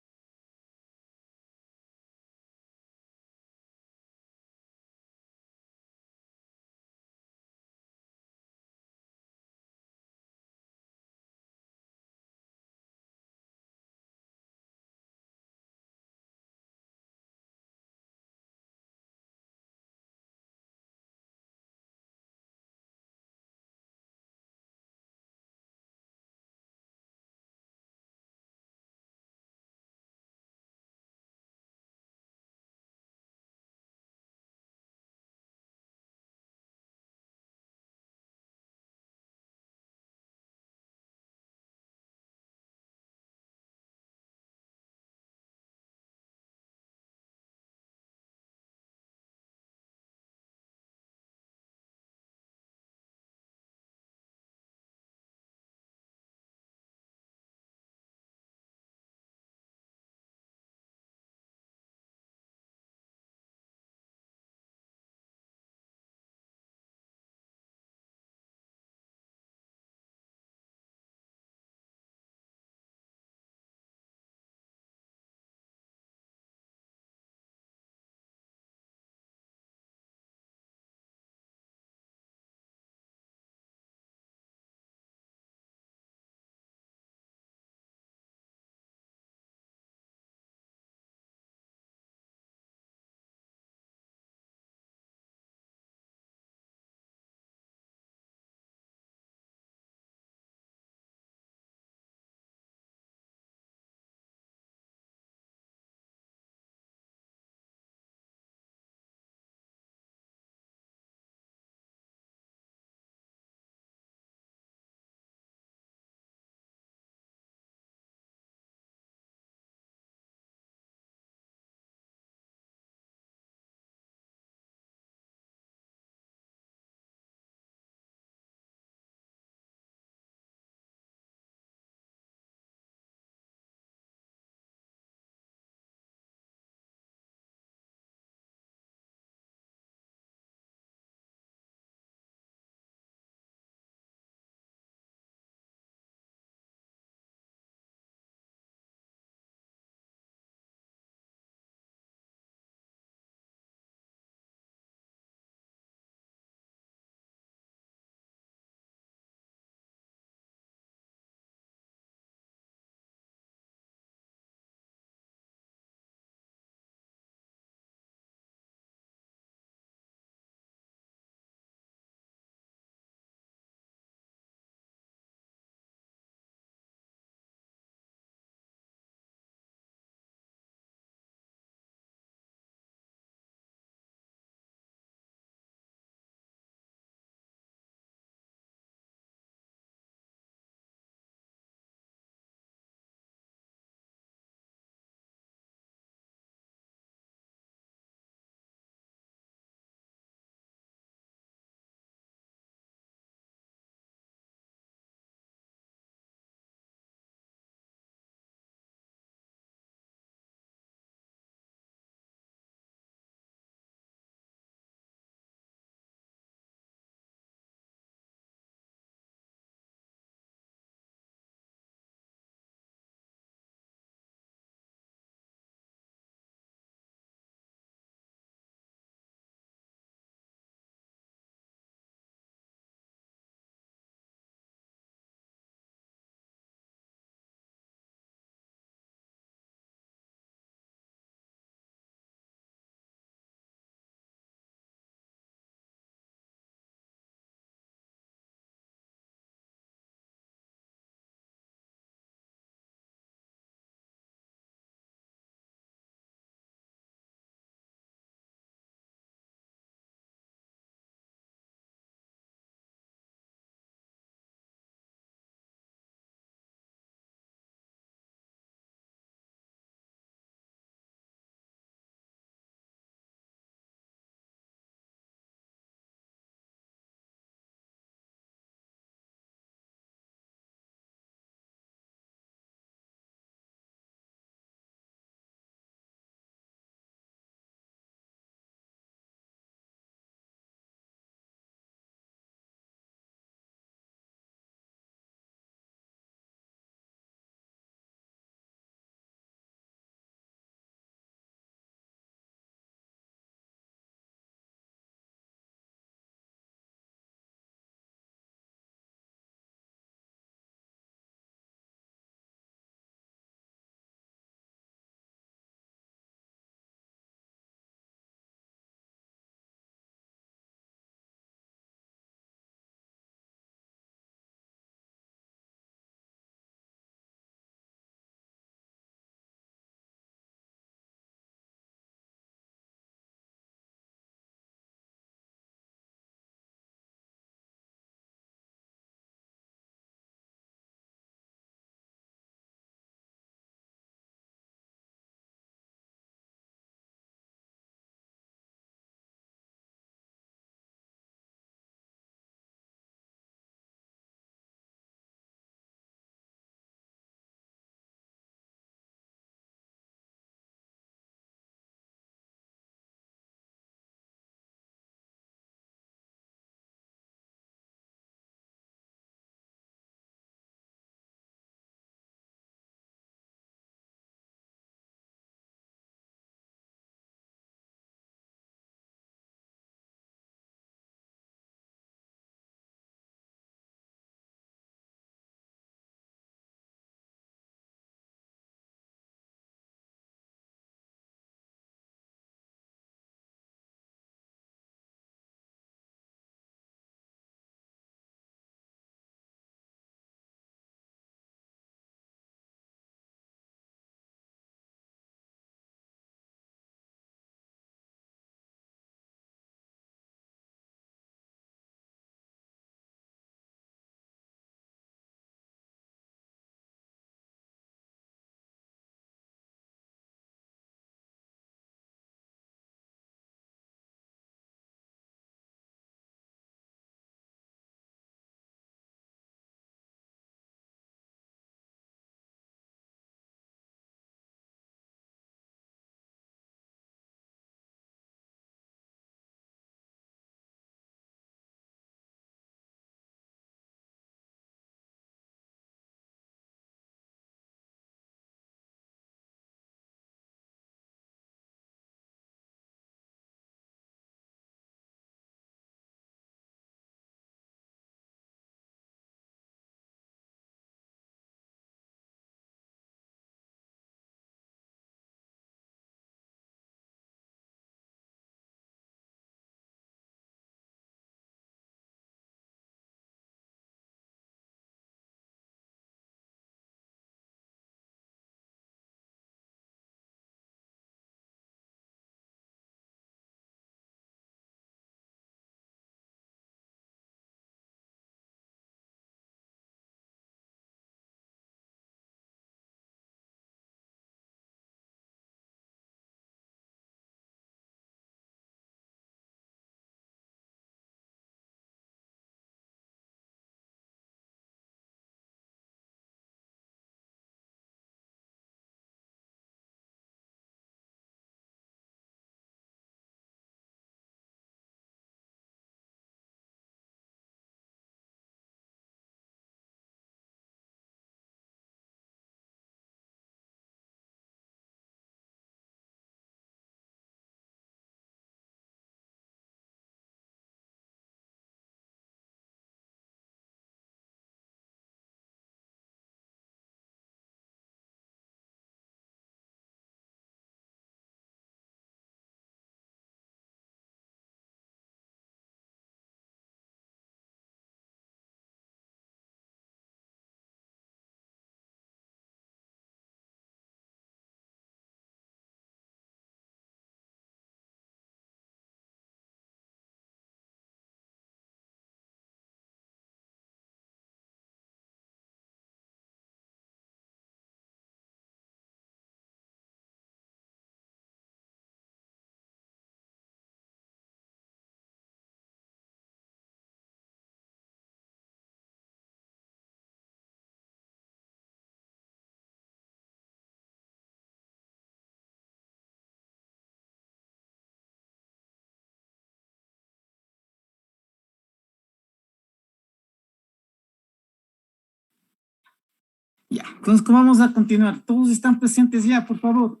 S1: Ya, entonces, ¿cómo vamos a continuar? ¿Todos están presentes ya, por favor?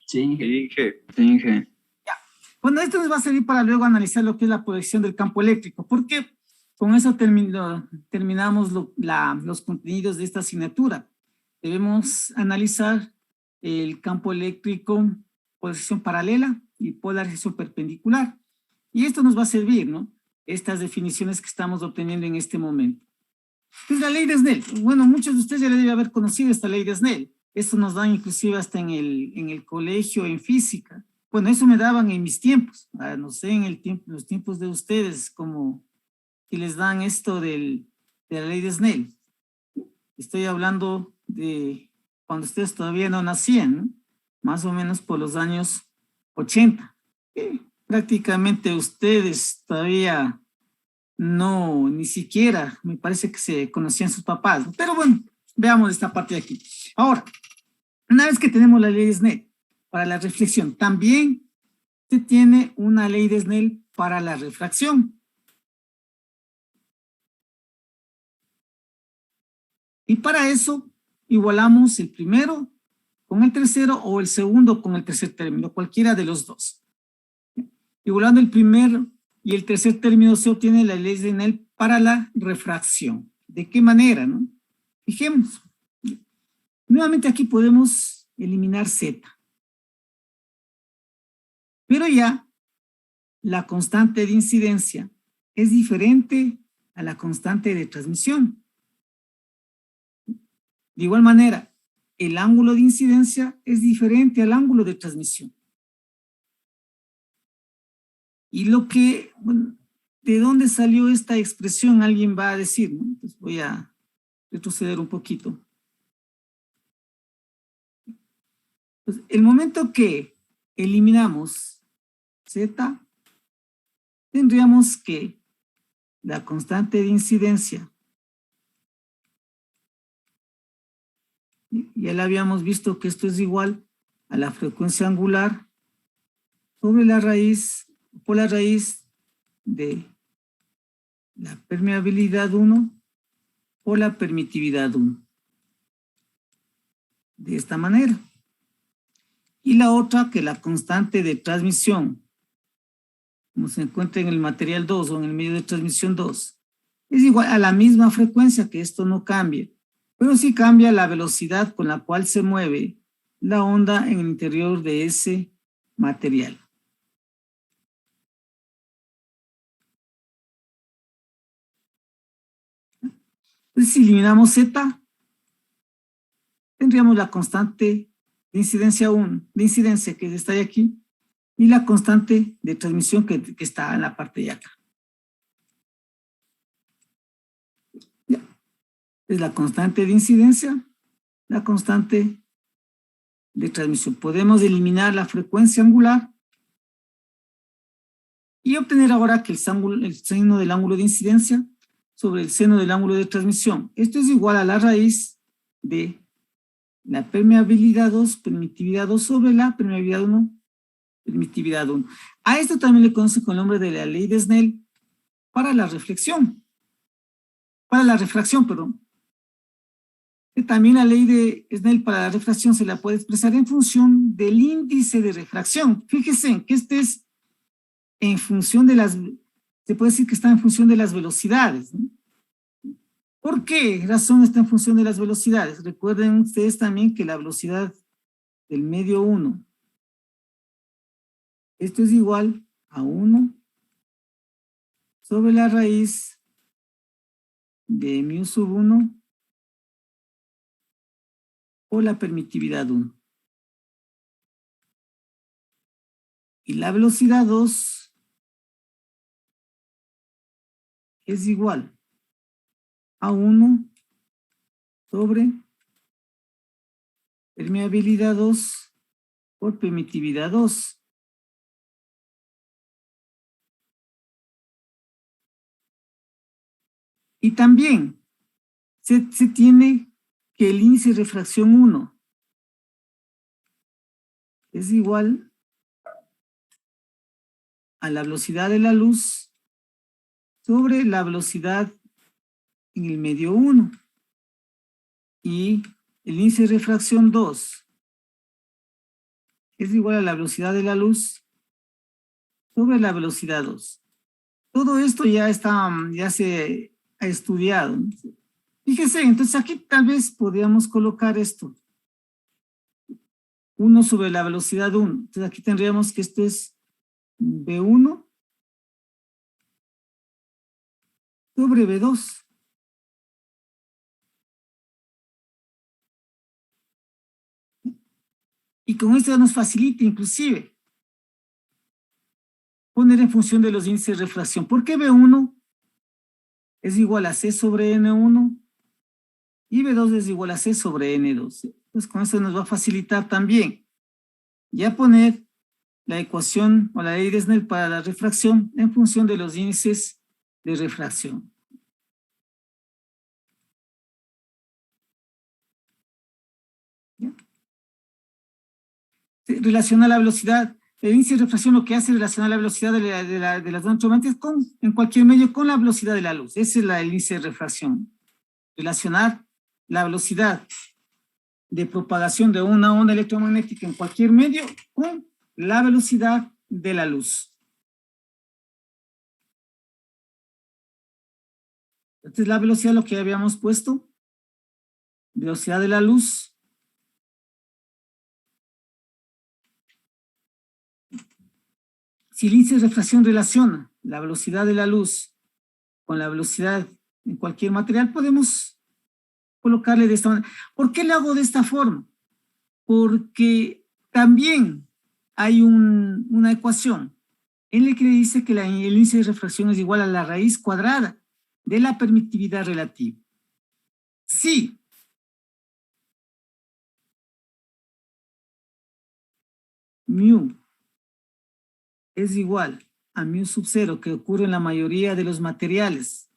S2: Sí, Inge. Sí, Inge.
S1: Bueno, esto nos va a servir para luego analizar lo que es la proyección del campo eléctrico, porque con eso terminamos los contenidos de esta asignatura. Debemos analizar el campo eléctrico, posición paralela y polarización perpendicular. Y esto nos va a servir, ¿no? Estas definiciones que estamos obteniendo en este momento. ¿Qué es la ley de Snell? Bueno, muchos de ustedes ya deben haber conocido esta ley de Snell. Esto nos dan inclusive hasta en el colegio, en física. Bueno, eso me daban en mis tiempos. No sé, los tiempos de ustedes, como que les dan esto de la ley de Snell. Estoy hablando de cuando ustedes todavía no nacían, ¿no? Más o menos por los años 80. Prácticamente ustedes todavía no, ni siquiera me parece que se conocían sus papás. Pero bueno, veamos esta parte de aquí. Ahora, una vez que tenemos la ley de Snell para la reflexión, también se tiene una ley de Snell para la refracción. Y para eso igualamos el primero con el tercero o el segundo con el tercer término, cualquiera de los dos. Igualando el primer y el tercer término se obtiene la ley de Snell para la refracción. ¿De qué manera, no? Fijemos. Nuevamente aquí podemos eliminar Z. Pero ya la constante de incidencia es diferente a la constante de transmisión. De igual manera, el ángulo de incidencia es diferente al ángulo de transmisión. Y lo que, bueno, ¿de dónde salió esta expresión? Alguien va a decir, ¿no? Entonces voy a retroceder un poquito. Pues el momento que eliminamos Z, tendríamos que la constante de incidencia, ya la habíamos visto que esto es igual a la frecuencia angular sobre la raíz, por la raíz de la permeabilidad 1 o la permitividad 1. De esta manera. Y la otra, que la constante de transmisión, como se encuentra en el material 2 o en el medio de transmisión 2, es igual a la misma frecuencia, que esto no cambia, pero sí cambia la velocidad con la cual se mueve la onda en el interior de ese material. Entonces, si eliminamos Z, tendríamos la constante de incidencia 1, de incidencia que está aquí, y la constante de transmisión que está en la parte de acá. Ya. Es la constante de incidencia, la constante de transmisión. Podemos eliminar la frecuencia angular y obtener ahora que el seno del ángulo de incidencia sobre el seno del ángulo de transmisión. Esto es igual a la raíz de la permeabilidad 2, permitividad 2 sobre la permeabilidad 1, permitividad 1. A esto también le conoce con el nombre de la ley de Snell para la reflexión. Para la refracción, perdón. También la ley de Snell para la refracción se la puede expresar en función del índice de refracción. Fíjense que este es en función de las, se puede decir que está en función de las velocidades, ¿no? ¿Por qué razón está en función de las velocidades? Recuerden ustedes también que la velocidad del medio 1, esto es igual a 1 sobre la raíz de mu sub 1 o la permitividad 1. Y la velocidad 2 es igual a 1 sobre permeabilidad 2 por permitividad 2. Y también se tiene que el índice de refracción 1 es igual a la velocidad de la luz sobre la velocidad en el medio 1. Y el índice de refracción 2 es igual a la velocidad de la luz sobre la velocidad 2. Todo esto ya se ha estudiado. Fíjese, entonces aquí tal vez podríamos colocar esto. 1 sobre la velocidad 1. Entonces aquí tendríamos que esto es V1 sobre V2. Y con esto nos facilita inclusive poner en función de los índices de refracción. ¿Por qué V1 es igual a C sobre N1 y V2 es igual a C sobre N2? Entonces con esto nos va a facilitar también ya poner la ecuación o la ley de Snell para la refracción en función de los índices de refracción. ¿Ya? Relaciona la velocidad, el índice de refracción lo que hace es relacionar la velocidad de las dos electromagnéticas en cualquier medio con la velocidad de la luz. Ese es el índice de refracción. Relacionar la velocidad de propagación de una onda electromagnética en cualquier medio con la velocidad de la luz. Esta es la velocidad, lo que habíamos puesto. Velocidad de la luz. Si el índice de refracción relaciona la velocidad de la luz con la velocidad en cualquier material, podemos colocarle de esta manera. ¿Por qué lo hago de esta forma? Porque también hay una ecuación en la que dice que el índice de refracción es igual a la raíz cuadrada de la permitividad relativa. Sí. Mu es igual a mu sub 0, que ocurre en la mayoría de los materiales,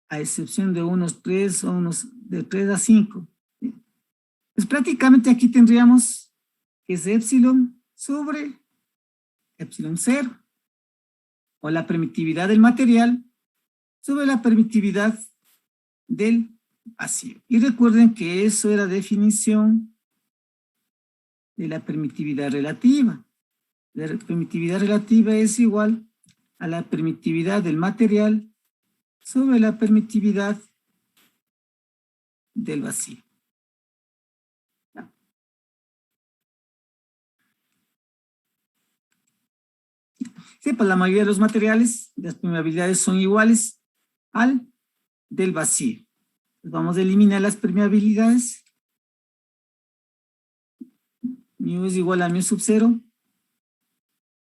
S1: a excepción de unos 3 o unos de 3 a 5. Pues prácticamente aquí tendríamos que es epsilon sobre epsilon 0, o la permitividad del material sobre la permitividad del vacío. Y recuerden que eso era definición de la permitividad relativa. La permitividad relativa es igual a la permitividad del material sobre la permitividad del vacío. Sí, pues la mayoría de los materiales, las permeabilidades son iguales al del vacío. Pues vamos a eliminar las permeabilidades. Mu es igual a mu sub 0.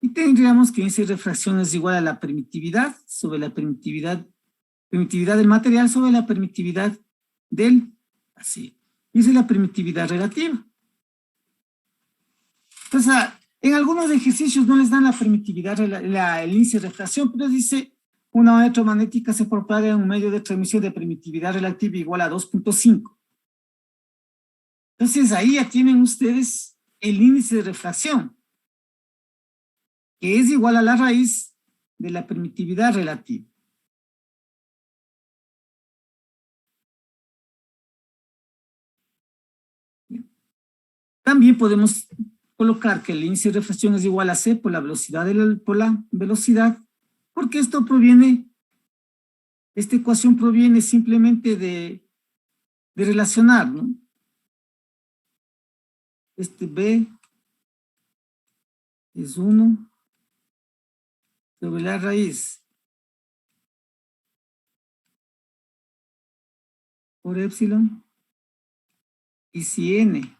S1: Y tendríamos que índice de refracción es igual a la permitividad sobre la permitividad del material sobre la permitividad del vacío. Y esa es la permitividad relativa. Entonces, en algunos ejercicios no les dan la permitividad, el índice de refracción, pero dice una onda electromagnética se propaga en un medio de transmisión de permitividad relativa igual a 2.5. Entonces, ahí ya tienen ustedes el índice de refracción, que es igual a la raíz de la permitividad relativa. También podemos colocar que el índice de refracción es igual a C por la velocidad, porque esto proviene, esta ecuación proviene simplemente de relacionar, ¿no? Este B es 1 sobre la raíz por epsilon, y si n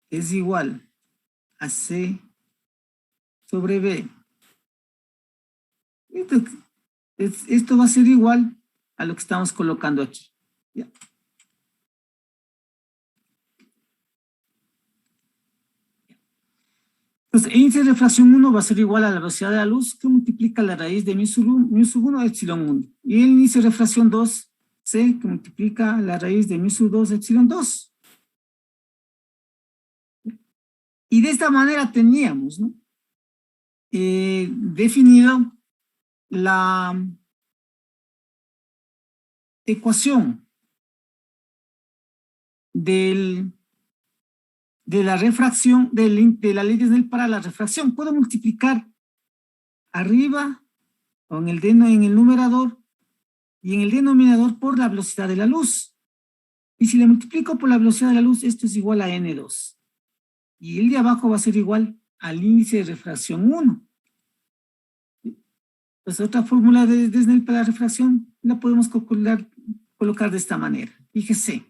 S1: es igual a C sobre B, esto va a ser igual a lo que estamos colocando aquí. ¿Ya? Entonces, el índice de refracción 1 va a ser igual a la velocidad de la luz que multiplica la raíz de mu sub 1 epsilon 1. Y el índice de refracción 2, C, que multiplica la raíz de mu sub 2 epsilon 2. Y de esta manera teníamos, ¿no? Definido la ecuación de la refracción, de la ley de Snell para la refracción, puedo multiplicar arriba o en el numerador y en el denominador por la velocidad de la luz. Y si le multiplico por la velocidad de la luz, esto es igual a N2. Y el de abajo va a ser igual al índice de refracción 1. Pues otra fórmula de Snell para la refracción la podemos colocar de esta manera. Fíjese.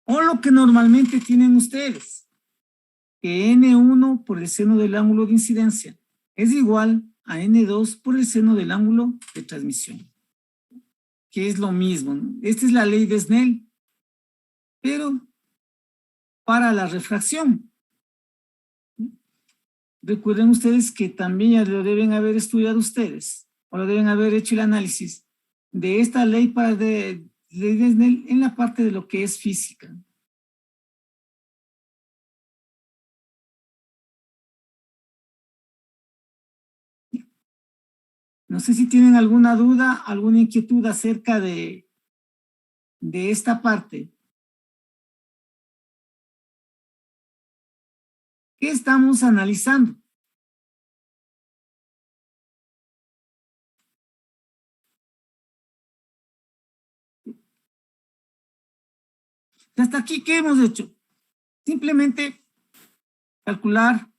S1: O lo que normalmente tienen ustedes, que N1 por el seno del ángulo de incidencia es igual a N2 por el seno del ángulo de transmisión, que es lo mismo, ¿no? Esta es la ley de Snell, pero para la refracción. Recuerden ustedes que también ya lo deben haber estudiado ustedes, o lo deben haber hecho el análisis de esta ley ley de Snell en la parte de lo que es física. No sé si tienen alguna duda, alguna inquietud acerca de esta parte. ¿Qué estamos analizando? Hasta aquí, ¿qué hemos hecho? Simplemente calcular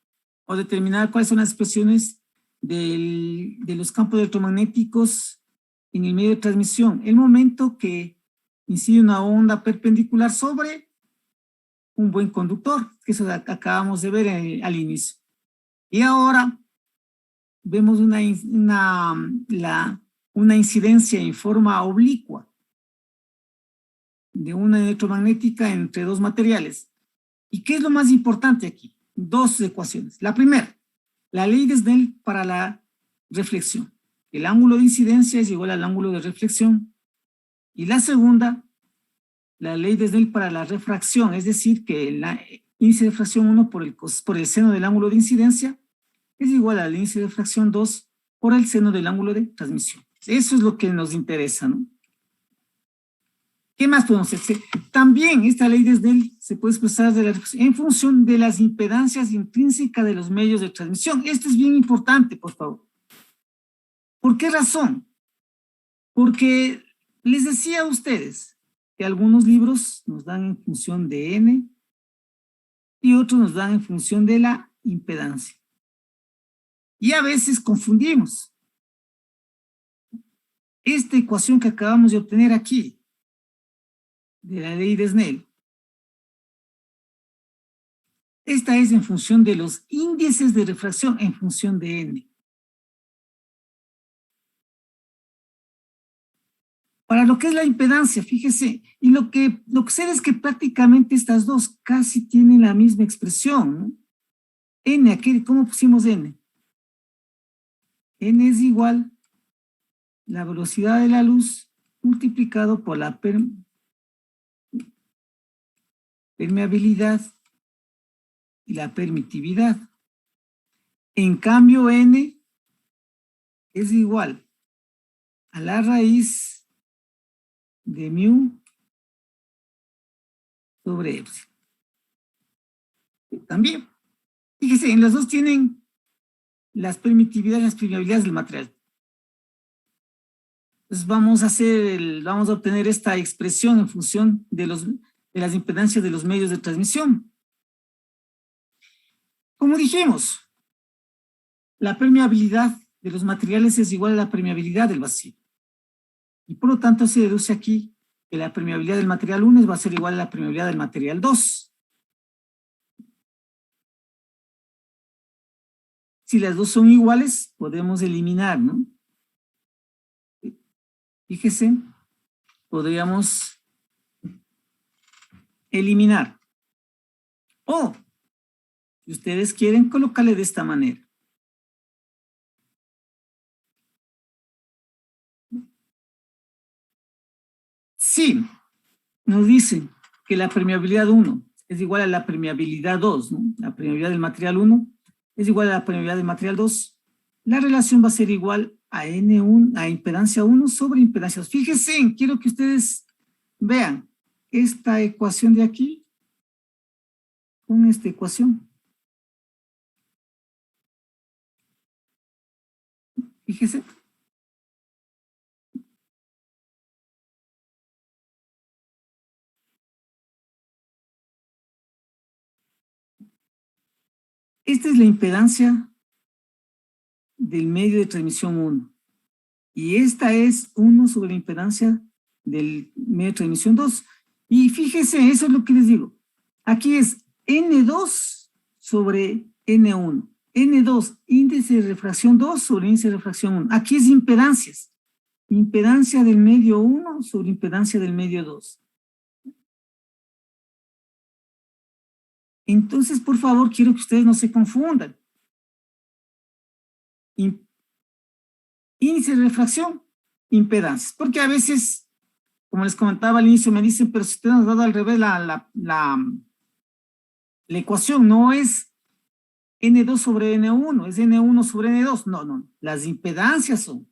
S1: o determinar cuáles son las expresiones de los campos electromagnéticos en el medio de transmisión. El momento que incide una onda perpendicular sobre un buen conductor, que eso acabamos de ver al inicio. Y ahora vemos una incidencia en forma oblicua de una electromagnética entre dos materiales. ¿Y qué es lo más importante aquí? Dos ecuaciones. La primera, la ley de Snell para la reflexión. El ángulo de incidencia es igual al ángulo de reflexión. Y la segunda, la ley de Snell para la refracción, es decir, que el índice de refracción 1 por el seno del ángulo de incidencia es igual al índice de refracción 2 por el seno del ángulo de transmisión. Eso es lo que nos interesa, ¿no? ¿Qué más podemos hacer? También esta ley de Snell se puede expresar en función de las impedancias intrínsecas de los medios de transmisión. Esto es bien importante, por favor. ¿Por qué razón? Porque les decía a ustedes que algunos libros nos dan en función de N y otros nos dan en función de la impedancia. Y a veces confundimos. Esta ecuación que acabamos de obtener aquí, de la ley de Snell, esta es en función de los índices de refracción en función de N. Para lo que es la impedancia, fíjese, y lo que sé es que prácticamente estas dos casi tienen la misma expresión, ¿no? N, ¿cómo pusimos N? N es igual la velocidad de la luz multiplicado por la permeabilidad y la permitividad. En cambio, N es igual a la raíz de mu sobre epsilon. También, fíjese, en los dos tienen las permitividades y las permeabilidades del material. Entonces vamos a obtener esta expresión en función de las impedancias de los medios de transmisión. Como dijimos, la permeabilidad de los materiales es igual a la permeabilidad del vacío. Y por lo tanto se deduce aquí que la permeabilidad del material 1 va a ser igual a la permeabilidad del material 2. Si las dos son iguales, podemos eliminar, ¿no? Fíjese, podríamos eliminar. O, si ustedes quieren, colocarle de esta manera. Sí, nos dicen que la permeabilidad 1 es igual a la permeabilidad 2, ¿no? La permeabilidad del material 1 es igual a la permeabilidad del material 2. La relación va a ser igual a N1, a impedancia 1 sobre impedancia 2. Fíjense, quiero que ustedes vean esta ecuación de aquí con esta ecuación. Fíjese. Esta es la impedancia del medio de transmisión 1. Y esta es 1 sobre la impedancia del medio de transmisión 2. Y fíjese, eso es lo que les digo. Aquí es N2 sobre N1. N2, índice de refracción 2 sobre índice de refracción 1. Aquí es impedancias. Impedancia del medio 1 sobre impedancia del medio 2. Entonces, por favor, quiero que ustedes no se confundan. Índice de refracción, impedancias. Porque a veces, como les comentaba al inicio, me dicen, pero si usted nos ha dado al revés la ecuación, no es N2 sobre N1, es N1 sobre N2. No, no, las impedancias son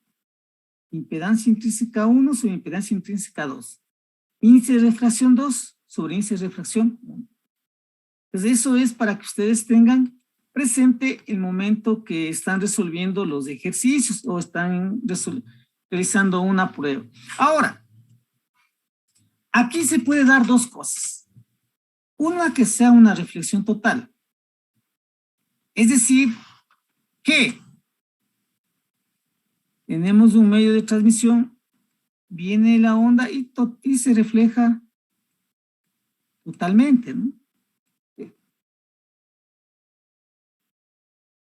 S1: impedancia intrínseca 1 sobre impedancia intrínseca 2. Índice de refracción 2 sobre índice de refracción 1. Entonces eso es para que ustedes tengan presente el momento que están resolviendo los ejercicios o están realizando una prueba. Ahora, aquí se puede dar dos cosas. Una, que sea una reflexión total. Es decir, que tenemos un medio de transmisión, viene la onda y se refleja totalmente, ¿no?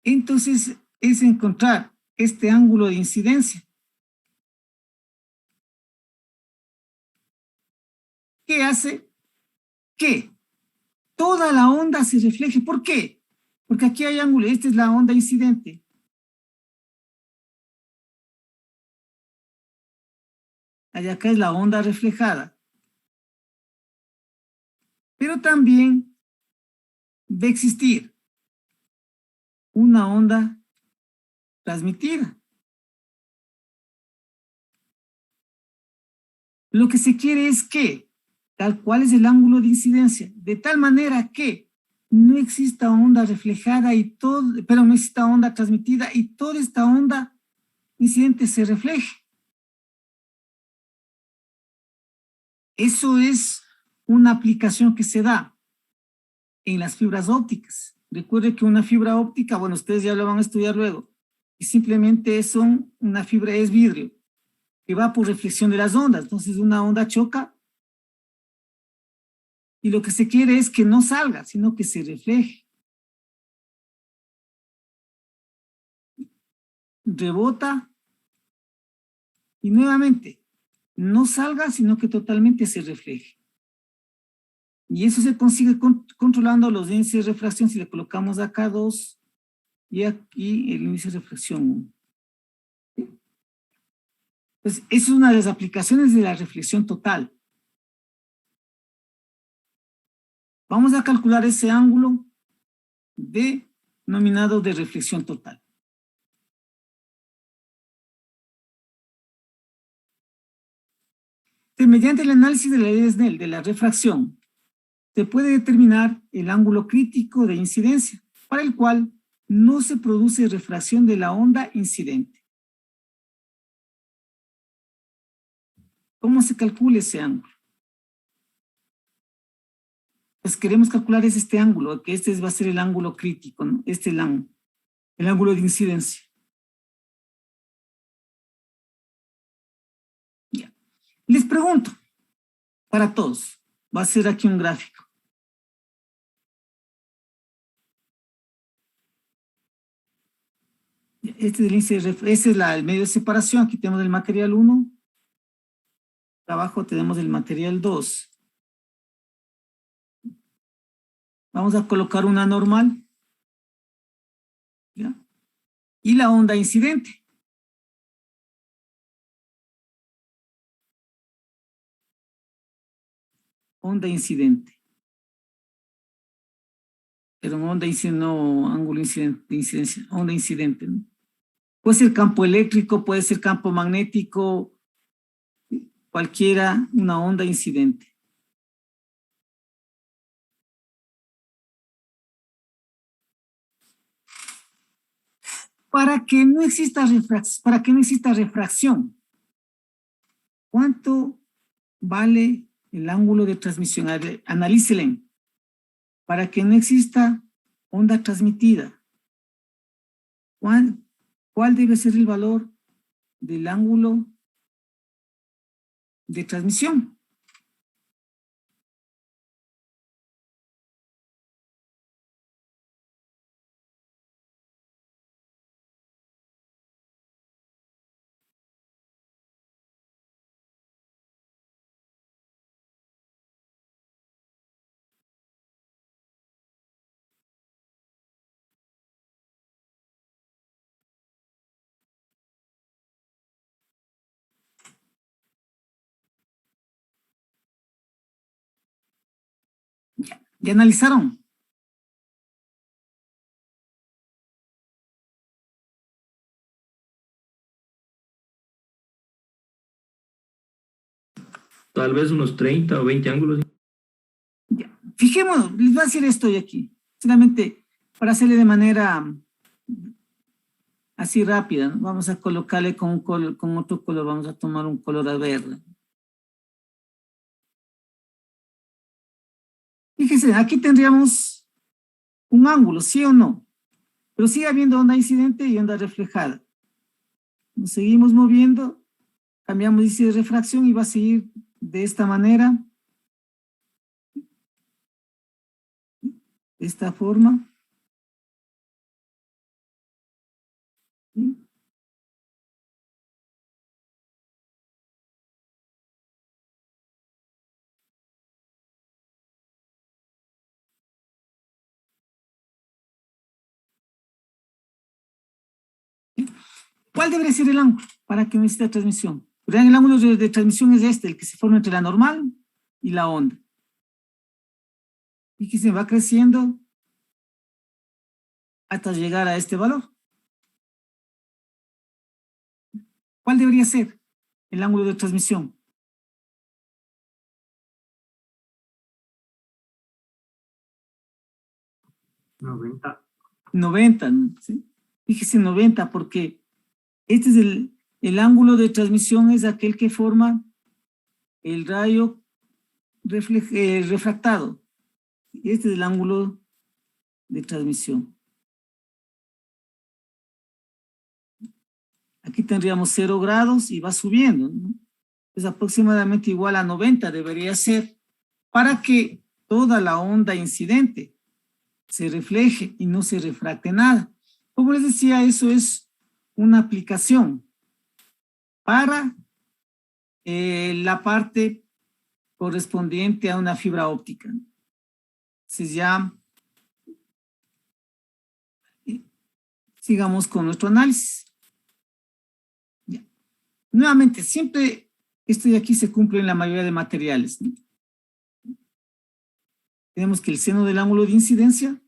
S1: Entonces, es encontrar este ángulo de incidencia. ¿Qué hace? Que toda la onda se refleje. ¿Por qué? Porque aquí hay ángulo, esta es la onda incidente. Allá acá es la onda reflejada. Pero también va a existir una onda transmitida. Lo que se quiere es que, tal cual es el ángulo de incidencia, de tal manera que no exista onda reflejada y todo, pero no exista onda transmitida y toda esta onda incidente se refleje. Eso es una aplicación que se da en las fibras ópticas. Recuerde que una fibra óptica, bueno, ustedes ya lo van a estudiar luego, y simplemente una fibra es vidrio, que va por reflexión de las ondas. Entonces una onda choca y lo que se quiere es que no salga, sino que se refleje. Rebota y nuevamente no salga, sino que totalmente se refleje. Y eso se consigue controlando los índices de refracción. Si le colocamos acá 2 y aquí el índice de reflexión 1. Entonces, esa es una de las aplicaciones de la reflexión total. Vamos a calcular ese ángulo denominado de reflexión total. Mediante el análisis de la ley de Snell de la refracción, se puede determinar el ángulo crítico de incidencia, para el cual no se produce refracción de la onda incidente. ¿Cómo se calcula ese ángulo? Pues queremos calcular este ángulo, que este va a ser el ángulo crítico, ¿no? Este es el ángulo de incidencia. Ya. Les pregunto, para todos, va a ser aquí un gráfico. Este es el medio de separación. Aquí tenemos el material 1. Abajo tenemos el material 2. Vamos a colocar una normal. ¿Ya? Y la onda incidente. Onda incidente. Pero onda incidente, no ángulo incidente, de incidencia. Onda incidente, ¿no? Puede ser campo eléctrico, puede ser campo magnético, cualquiera, una onda incidente. Para que no exista refracción, ¿cuánto vale el ángulo de transmisión? Analícelo. Para que no exista onda transmitida, ¿cuál debe ser el valor del ángulo de transmisión? ¿Ya analizaron?
S3: Tal vez unos 30 o 20 ángulos.
S1: Ya. Fijémonos, les voy a decir esto de aquí, solamente para hacerle de manera así rápida, ¿no? Vamos a colocarle con otro color, vamos a tomar un color verde. Fíjense, aquí tendríamos un ángulo, ¿sí o no? Pero sigue habiendo onda incidente y onda reflejada. Nos seguimos moviendo, cambiamos índice de refracción y va a seguir de esta manera, de esta forma. ¿Sí? ¿Cuál debería ser el ángulo para que no exista transmisión? Vean, el ángulo de transmisión es este, el que se forma entre la normal y la onda. Y que se va creciendo hasta llegar a este valor. ¿Cuál debería ser el ángulo de transmisión? 90, ¿sí? Fíjese 90 porque este es el ángulo de transmisión, es aquel que forma el rayo refractado. Este es el ángulo de transmisión. Aquí tendríamos 0 grados y va subiendo, ¿no? Es aproximadamente igual a 90 debería ser para que toda la onda incidente se refleje y no se refracte nada. Como les decía, eso es una aplicación para la parte correspondiente a una fibra óptica. Entonces ya sigamos con nuestro análisis. Ya. Nuevamente, siempre esto de aquí se cumple en la mayoría de materiales, ¿no? Tenemos que el seno del ángulo de incidencia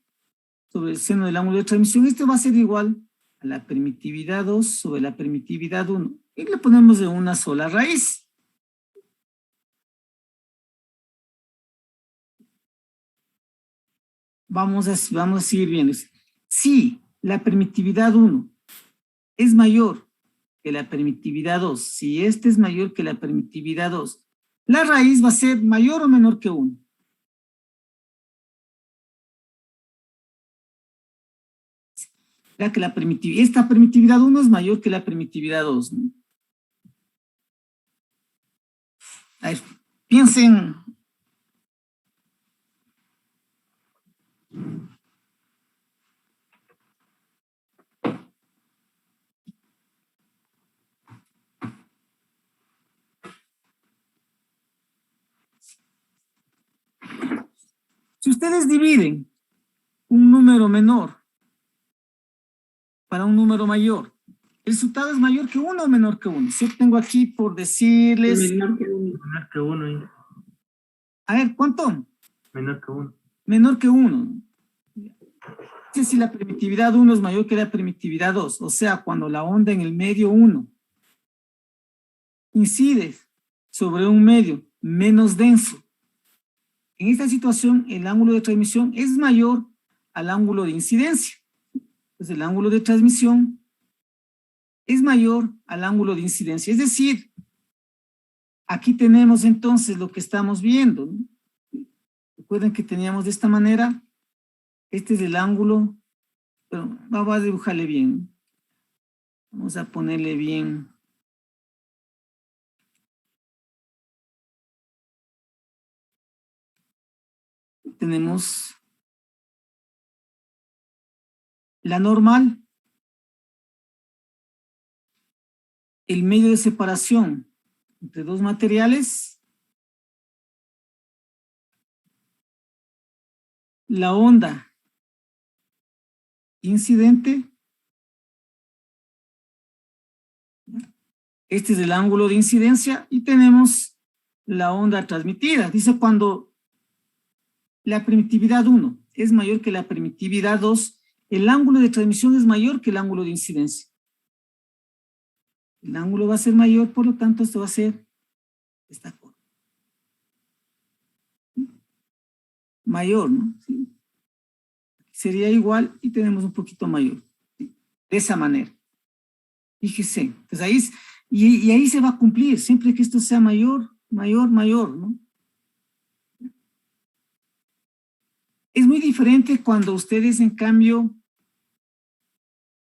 S1: sobre el seno del ángulo de transmisión, esto va a ser igual a la permitividad 2 sobre la permitividad 1. Y le ponemos de una sola raíz. Vamos a seguir viendo. Si la permitividad 1 es mayor que la permitividad 2, si este es mayor que la permitividad 2, la raíz va a ser mayor o menor que 1. Ya que esta permitividad 1 es mayor que la permitividad 2, ¿no? A ver, piensen. Si ustedes dividen un número menor para un número mayor, ¿el resultado es mayor que 1 o menor que 1? Si yo tengo aquí por decirles...
S3: Menor que 1. Menor que 1.
S1: A ver, ¿cuánto?
S3: Menor que 1.
S1: Menor que 1. Si la permitividad 1 es mayor que la permitividad 2, o sea, cuando la onda en el medio 1 incide sobre un medio menos denso, en esta situación el ángulo de transmisión es mayor al ángulo de incidencia. Entonces el ángulo de transmisión es mayor al ángulo de incidencia. Es decir, aquí tenemos entonces lo que estamos viendo, ¿no? Recuerden que teníamos de esta manera, este es el ángulo, pero vamos a dibujarle bien. Vamos a ponerle bien. Tenemos la normal, el medio de separación entre dos materiales, la onda incidente, este es el ángulo de incidencia, y tenemos la onda transmitida. Dice cuando la permitividad 1 es mayor que la permitividad 2, el ángulo de transmisión es mayor que el ángulo de incidencia. El ángulo va a ser mayor, por lo tanto, esto va a ser esta curva. Mayor, ¿no? ¿Sí? Sería igual y tenemos un poquito mayor. ¿Sí? De esa manera. Fíjese. Entonces ahí, y ahí se va a cumplir, siempre que esto sea mayor, mayor, mayor, ¿no? Es muy diferente cuando ustedes, en cambio,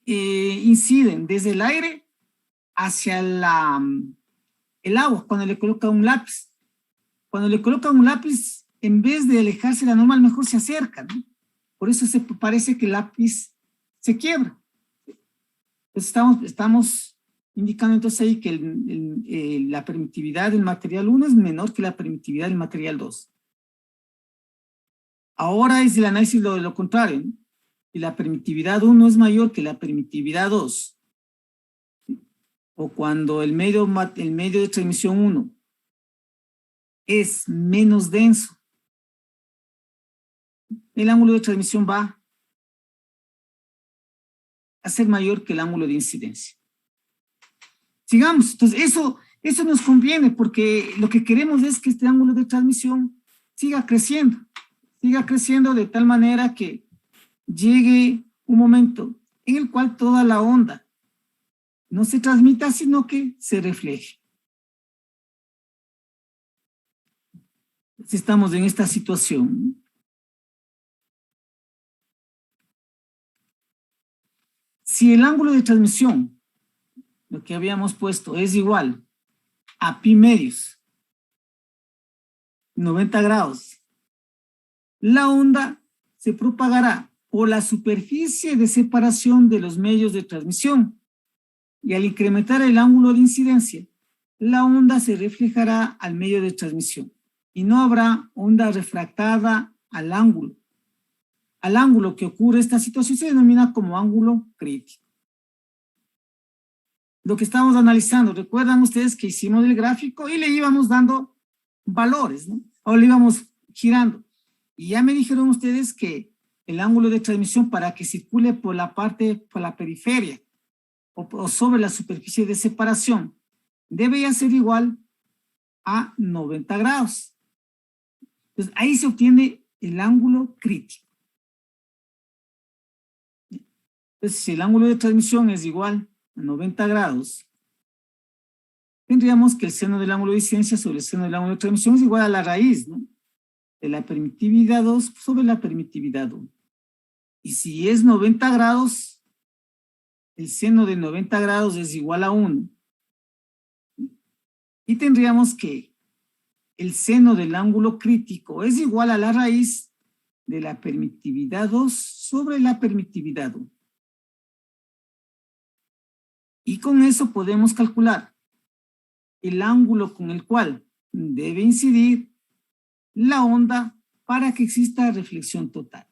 S1: inciden desde el aire hacia el agua, cuando le coloca un lápiz. Cuando le coloca un lápiz, en vez de alejarse de la normal, mejor se acerca, ¿no? Por eso parece que el lápiz se quiebra. Entonces estamos indicando entonces ahí que la permitividad del material 1 es menor que la permitividad del material 2. Ahora es el análisis de lo contrario, ¿no? Y la permitividad 1 es mayor que la permitividad 2. O cuando el medio de transmisión 1 es menos denso, el ángulo de transmisión va a ser mayor que el ángulo de incidencia. Sigamos, entonces eso nos conviene porque lo que queremos es que este ángulo de transmisión siga creciendo de tal manera que llegue un momento en el cual toda la onda no se transmita, sino que se refleje. Si estamos en esta situación, si el ángulo de transmisión, lo que habíamos puesto, es igual a pi medios, 90 grados, la onda se propagará por la superficie de separación de los medios de transmisión, y al incrementar el ángulo de incidencia, la onda se reflejará al medio de transmisión y no habrá onda refractada al ángulo. Al ángulo que ocurre esta situación se denomina como ángulo crítico. Lo que estamos analizando, recuerdan ustedes que hicimos el gráfico y le íbamos dando valores, ¿no? O le íbamos girando. Y ya me dijeron ustedes que el ángulo de transmisión, para que circule por la periferia o sobre la superficie de separación, debe ser igual a 90 grados. Entonces ahí se obtiene el ángulo crítico. Entonces si el ángulo de transmisión es igual a 90 grados, tendríamos que el seno del ángulo de incidencia sobre el seno del ángulo de transmisión es igual a la raíz, ¿no?, de la permitividad 2 sobre la permitividad 1. Y si es 90 grados, el seno de 90 grados es igual a 1. Y tendríamos que el seno del ángulo crítico es igual a la raíz de la permitividad 2 sobre la permitividad 1. Y con eso podemos calcular el ángulo con el cual debe incidir la onda para que exista reflexión total.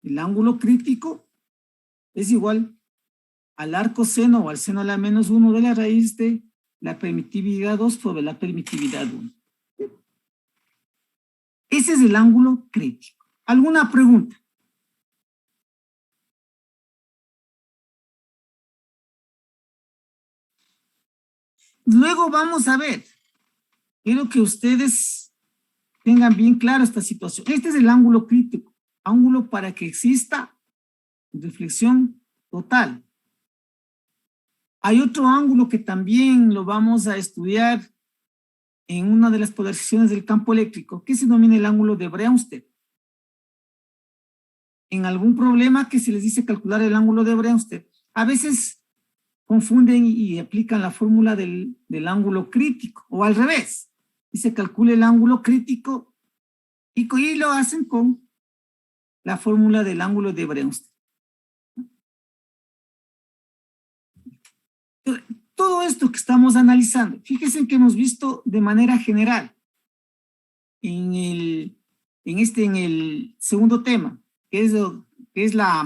S1: El ángulo crítico es igual al arco seno o al seno a la menos 1 de la raíz de la permitividad 2 sobre la permitividad 1. Ese es el ángulo crítico. ¿Alguna pregunta? Luego vamos a ver, quiero que ustedes tengan bien claro esta situación. Este es el ángulo crítico, ángulo para que exista reflexión total. Hay otro ángulo que también lo vamos a estudiar en una de las polarizaciones del campo eléctrico, que se denomina el ángulo de Brewster. En algún problema que se les dice calcular el ángulo de Brewster, a veces confunden y aplican la fórmula del ángulo crítico, o al revés, y se calcula el ángulo crítico y lo hacen con la fórmula del ángulo de Brewster. Todo esto que estamos analizando, fíjense que hemos visto de manera general en el segundo tema, que es la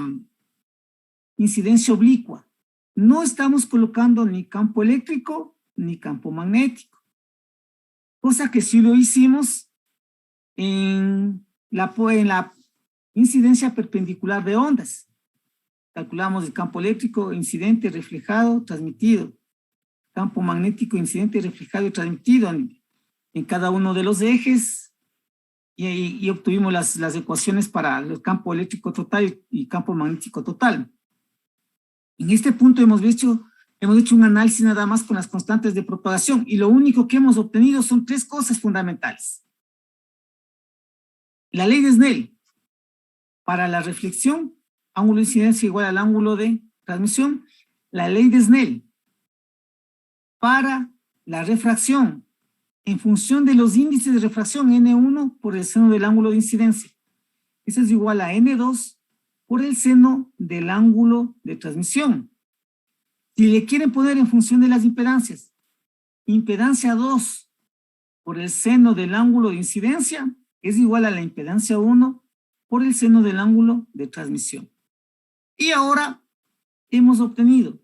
S1: incidencia oblicua. No estamos colocando ni campo eléctrico ni campo magnético, cosa que sí lo hicimos en la incidencia perpendicular de ondas. Calculamos el campo eléctrico incidente, reflejado, transmitido. Campo magnético incidente, reflejado y transmitido en cada uno de los ejes y obtuvimos las ecuaciones para el campo eléctrico total y campo magnético total. En este punto hemos hecho un análisis nada más con las constantes de propagación y lo único que hemos obtenido son tres cosas fundamentales. La ley de Snell para la reflexión, ángulo de incidencia igual al ángulo de transmisión. La ley de Snell para la refracción en función de los índices de refracción N1 por el seno del ángulo de incidencia. Eso es igual a N2 por el seno del ángulo de transmisión. Si le quieren poner en función de las impedancias, impedancia 2 por el seno del ángulo de incidencia es igual a la impedancia 1 por el seno del ángulo de transmisión. Y ahora hemos obtenido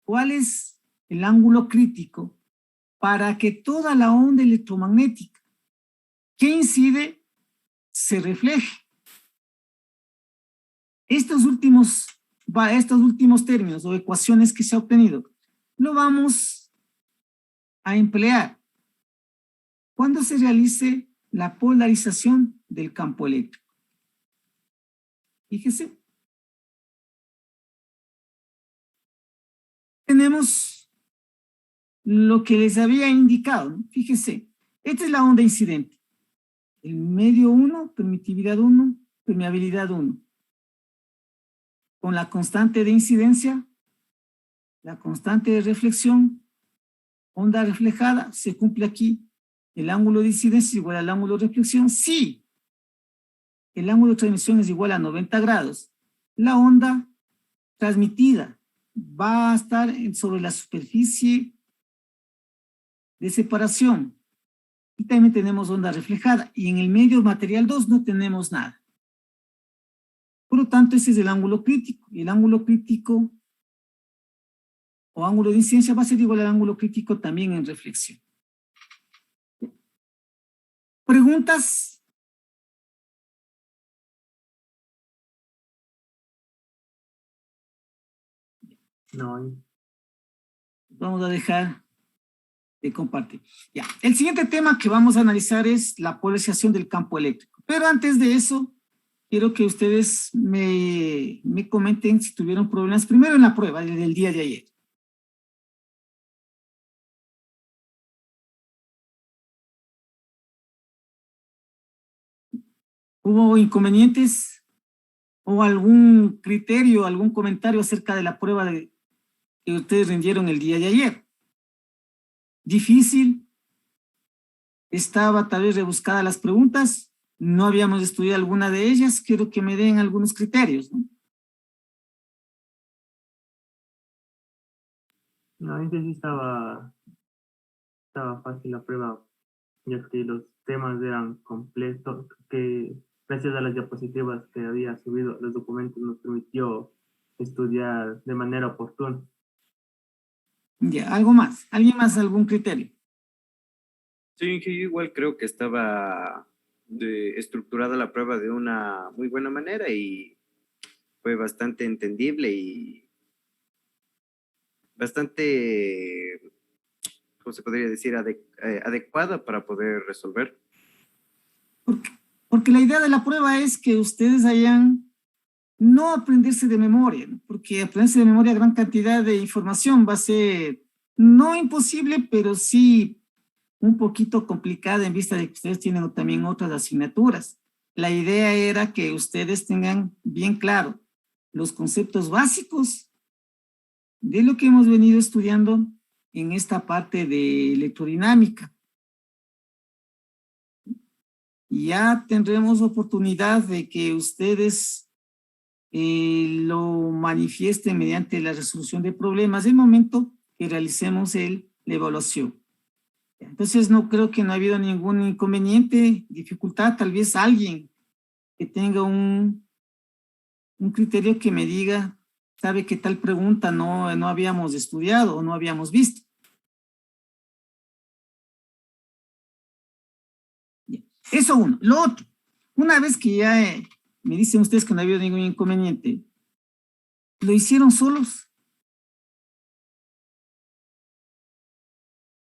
S1: cuál es el ángulo crítico para que toda la onda electromagnética que incide se refleje. Estos últimos términos o ecuaciones que se ha obtenido, lo vamos a emplear cuando se realice la polarización del campo eléctrico. Fíjese. Tenemos lo que les había indicado, ¿no? Fíjese, esta es la onda incidente. El medio 1, permitividad 1, permeabilidad 1. Con la constante de incidencia, la constante de reflexión, onda reflejada, se cumple aquí. El ángulo de incidencia es igual al ángulo de reflexión. Sí, el ángulo de transmisión es igual a 90 grados. La onda transmitida va a estar sobre la superficie de separación. Y también tenemos onda reflejada. Y en el medio material 2 no tenemos nada. Por lo tanto, ese es el ángulo crítico. Y el ángulo crítico o ángulo de incidencia va a ser igual al ángulo crítico también en reflexión. ¿Preguntas?
S3: No.
S1: Vamos a dejar de compartir. Ya. El siguiente tema que vamos a analizar es la polarización del campo eléctrico. Pero antes de eso, quiero que ustedes me comenten si tuvieron problemas primero en la prueba del día de ayer. ¿Hubo inconvenientes o algún criterio, algún comentario acerca de la prueba que ustedes rindieron el día de ayer? ¿Difícil? ¿Estaba tal vez rebuscada las preguntas? ¿No habíamos estudiado alguna de ellas? Quiero que me den algunos criterios, ¿no?
S3: No, ese sí estaba fácil la prueba, ya que los temas eran completos, que gracias a las diapositivas que había subido los documentos nos permitió estudiar de manera oportuna.
S1: Ya, algo más. ¿Alguien más algún criterio?
S2: Sí, yo igual creo que estaba estructurada la prueba de una muy buena manera y fue bastante entendible y bastante ¿cómo se podría decir? Adecuada para poder resolver.
S1: Porque la idea de la prueba es que ustedes hayan no aprenderse de memoria, ¿no? Porque aprenderse de memoria gran cantidad de información va a ser no imposible, pero sí un poquito complicada en vista de que ustedes tienen también otras asignaturas. La idea era que ustedes tengan bien claro los conceptos básicos de lo que hemos venido estudiando en esta parte de electrodinámica. Ya tendremos oportunidad de que ustedes lo manifiesten mediante la resolución de problemas del momento que realicemos la evaluación. Entonces no creo que no ha habido ningún inconveniente, dificultad, tal vez alguien que tenga un criterio que me diga, sabe que tal pregunta no habíamos estudiado o no habíamos visto. Eso uno. Lo otro, una vez que ya me dicen ustedes que no ha habido ningún inconveniente, ¿lo hicieron solos?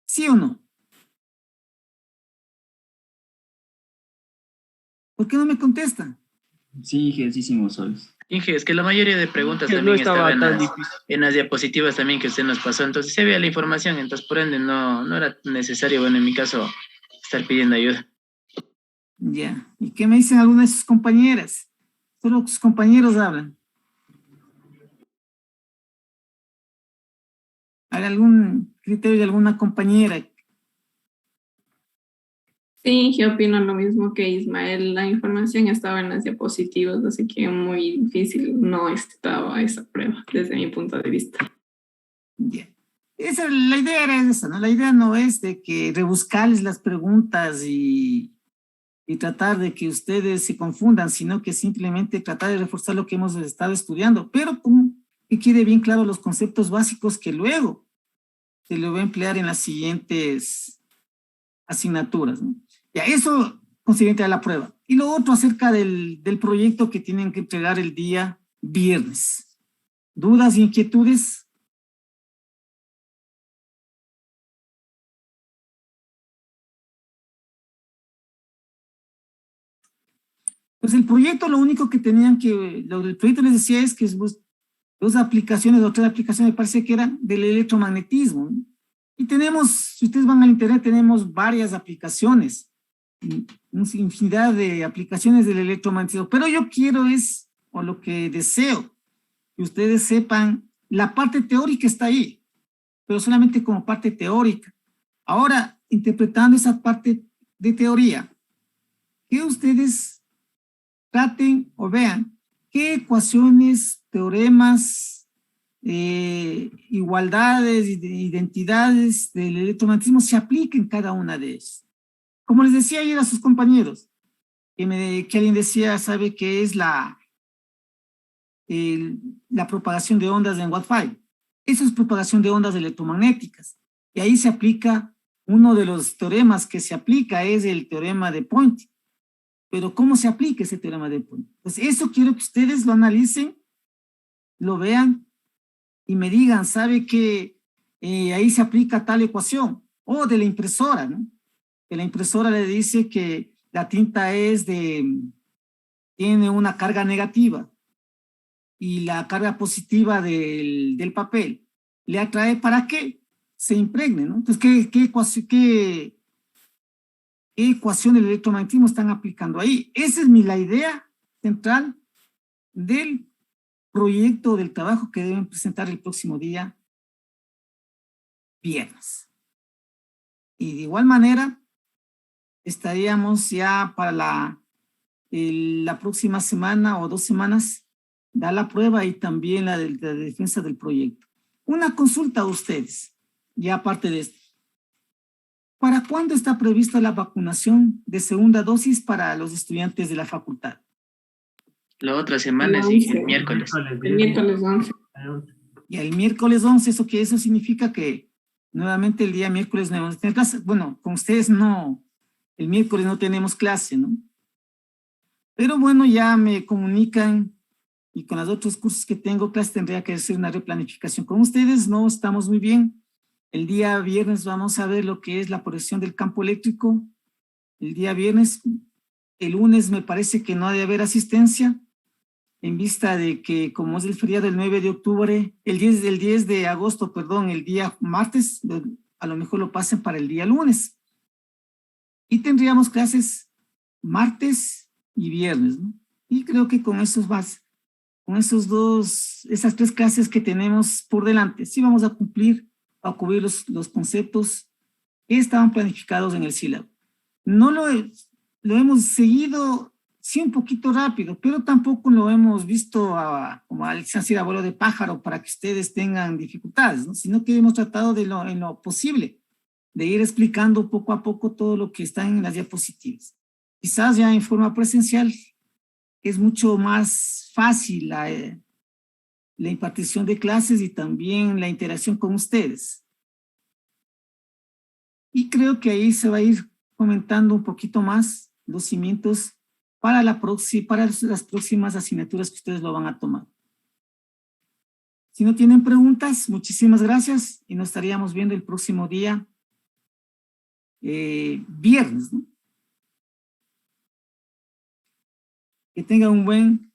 S1: ¿Sí o no? ¿Por qué no me contestan?
S4: Sí, Inge, sí hicimos solos.
S5: Inge, es que la mayoría de preguntas
S3: Que
S5: también
S3: no estaba
S5: estaban
S3: tan difícil.
S5: en las diapositivas también que usted nos pasó, entonces se veía la información, entonces por ende no era necesario, bueno, en mi caso, estar pidiendo ayuda.
S1: Ya. ¿Y qué me dicen algunas de sus compañeras? Solo sus compañeros hablan. ¿Hay algún criterio de alguna compañera?
S6: Sí, yo opino lo mismo que Ismael. La información estaba en las diapositivas, así que muy difícil no estaba esa prueba, desde mi punto de vista.
S1: Ya. La idea era esa, ¿no? La idea no es de que rebuscarles las preguntas y tratar de que ustedes se confundan, sino que simplemente tratar de reforzar lo que hemos estado estudiando, pero que quede bien claro los conceptos básicos que luego se lo va a emplear en las siguientes asignaturas, ¿no? Ya, eso consiguiente a la prueba. Y lo otro acerca del proyecto que tienen que entregar el día viernes. ¿Dudas, inquietudes? Pues el proyecto, lo único que tenían que, lo del proyecto les decía es que es dos aplicaciones, o tres aplicaciones, me parece que eran del electromagnetismo, ¿no? Y tenemos, si ustedes van al internet, tenemos varias aplicaciones, infinidad de aplicaciones del electromagnetismo, pero yo quiero o lo que deseo, que ustedes sepan, la parte teórica está ahí, pero solamente como parte teórica. Ahora, interpretando esa parte de teoría, que ustedes traten o vean qué ecuaciones, teoremas, igualdades, identidades del electromagnetismo se apliquen en cada una de ellas. Como les decía ayer a sus compañeros, que alguien decía, sabe qué es la propagación de ondas en Wi-Fi. Eso es propagación de ondas electromagnéticas. Y ahí se aplica, uno de los teoremas que se aplica es el teorema de Poynting. Pero ¿cómo se aplica ese teorema de Poynting? Pues eso quiero que ustedes lo analicen, lo vean y me digan, ¿sabe que ahí se aplica tal ecuación? O de la impresora, ¿no? Que la impresora le dice que la tinta tiene una carga negativa y la carga positiva del papel le atrae para que se impregne, ¿no? Entonces, ¿qué ecuación del electromagnetismo están aplicando ahí? Esa es la idea central del proyecto, del trabajo que deben presentar el próximo día viernes. Y de igual manera, estaríamos ya para la próxima semana o 2 semanas, da la prueba y también la de defensa del proyecto. Una consulta a ustedes, ya aparte de esto. ¿Para cuándo está prevista la vacunación de segunda dosis para los estudiantes de la facultad?
S5: La otra semana es el miércoles.
S6: El miércoles 11.
S1: Y el miércoles 11, eso significa que nuevamente el día miércoles no vamos a tener clase. Bueno, con ustedes no, el miércoles no tenemos clase, ¿no? Pero bueno, ya me comunican y con los otros cursos que tengo clase tendría que hacer una replanificación con ustedes, no estamos muy bien. El día viernes vamos a ver lo que es la proyección del campo eléctrico. El día viernes, el lunes me parece que no ha de haber asistencia, en vista de que como es el feriado del 9 de octubre, el 10 de agosto, perdón, el día martes, a lo mejor lo pasen para el día lunes. Y tendríamos clases martes y viernes, ¿no? Y creo que con esas 3 clases que tenemos por delante, sí vamos a cubrir los conceptos que estaban planificados en el sílabo. No lo hemos seguido, sí, un poquito rápido, pero tampoco lo hemos visto como así a vuelo de pájaro para que ustedes tengan dificultades, ¿no? Sino que hemos tratado en lo posible de ir explicando poco a poco todo lo que está en las diapositivas. Quizás ya en forma presencial es mucho más fácil la impartición de clases y también la interacción con ustedes. Y creo que ahí se va a ir comentando un poquito más los cimientos para las próximas asignaturas que ustedes lo van a tomar. Si no tienen preguntas, muchísimas gracias y nos estaríamos viendo el próximo día, viernes, ¿no? Que tengan un buen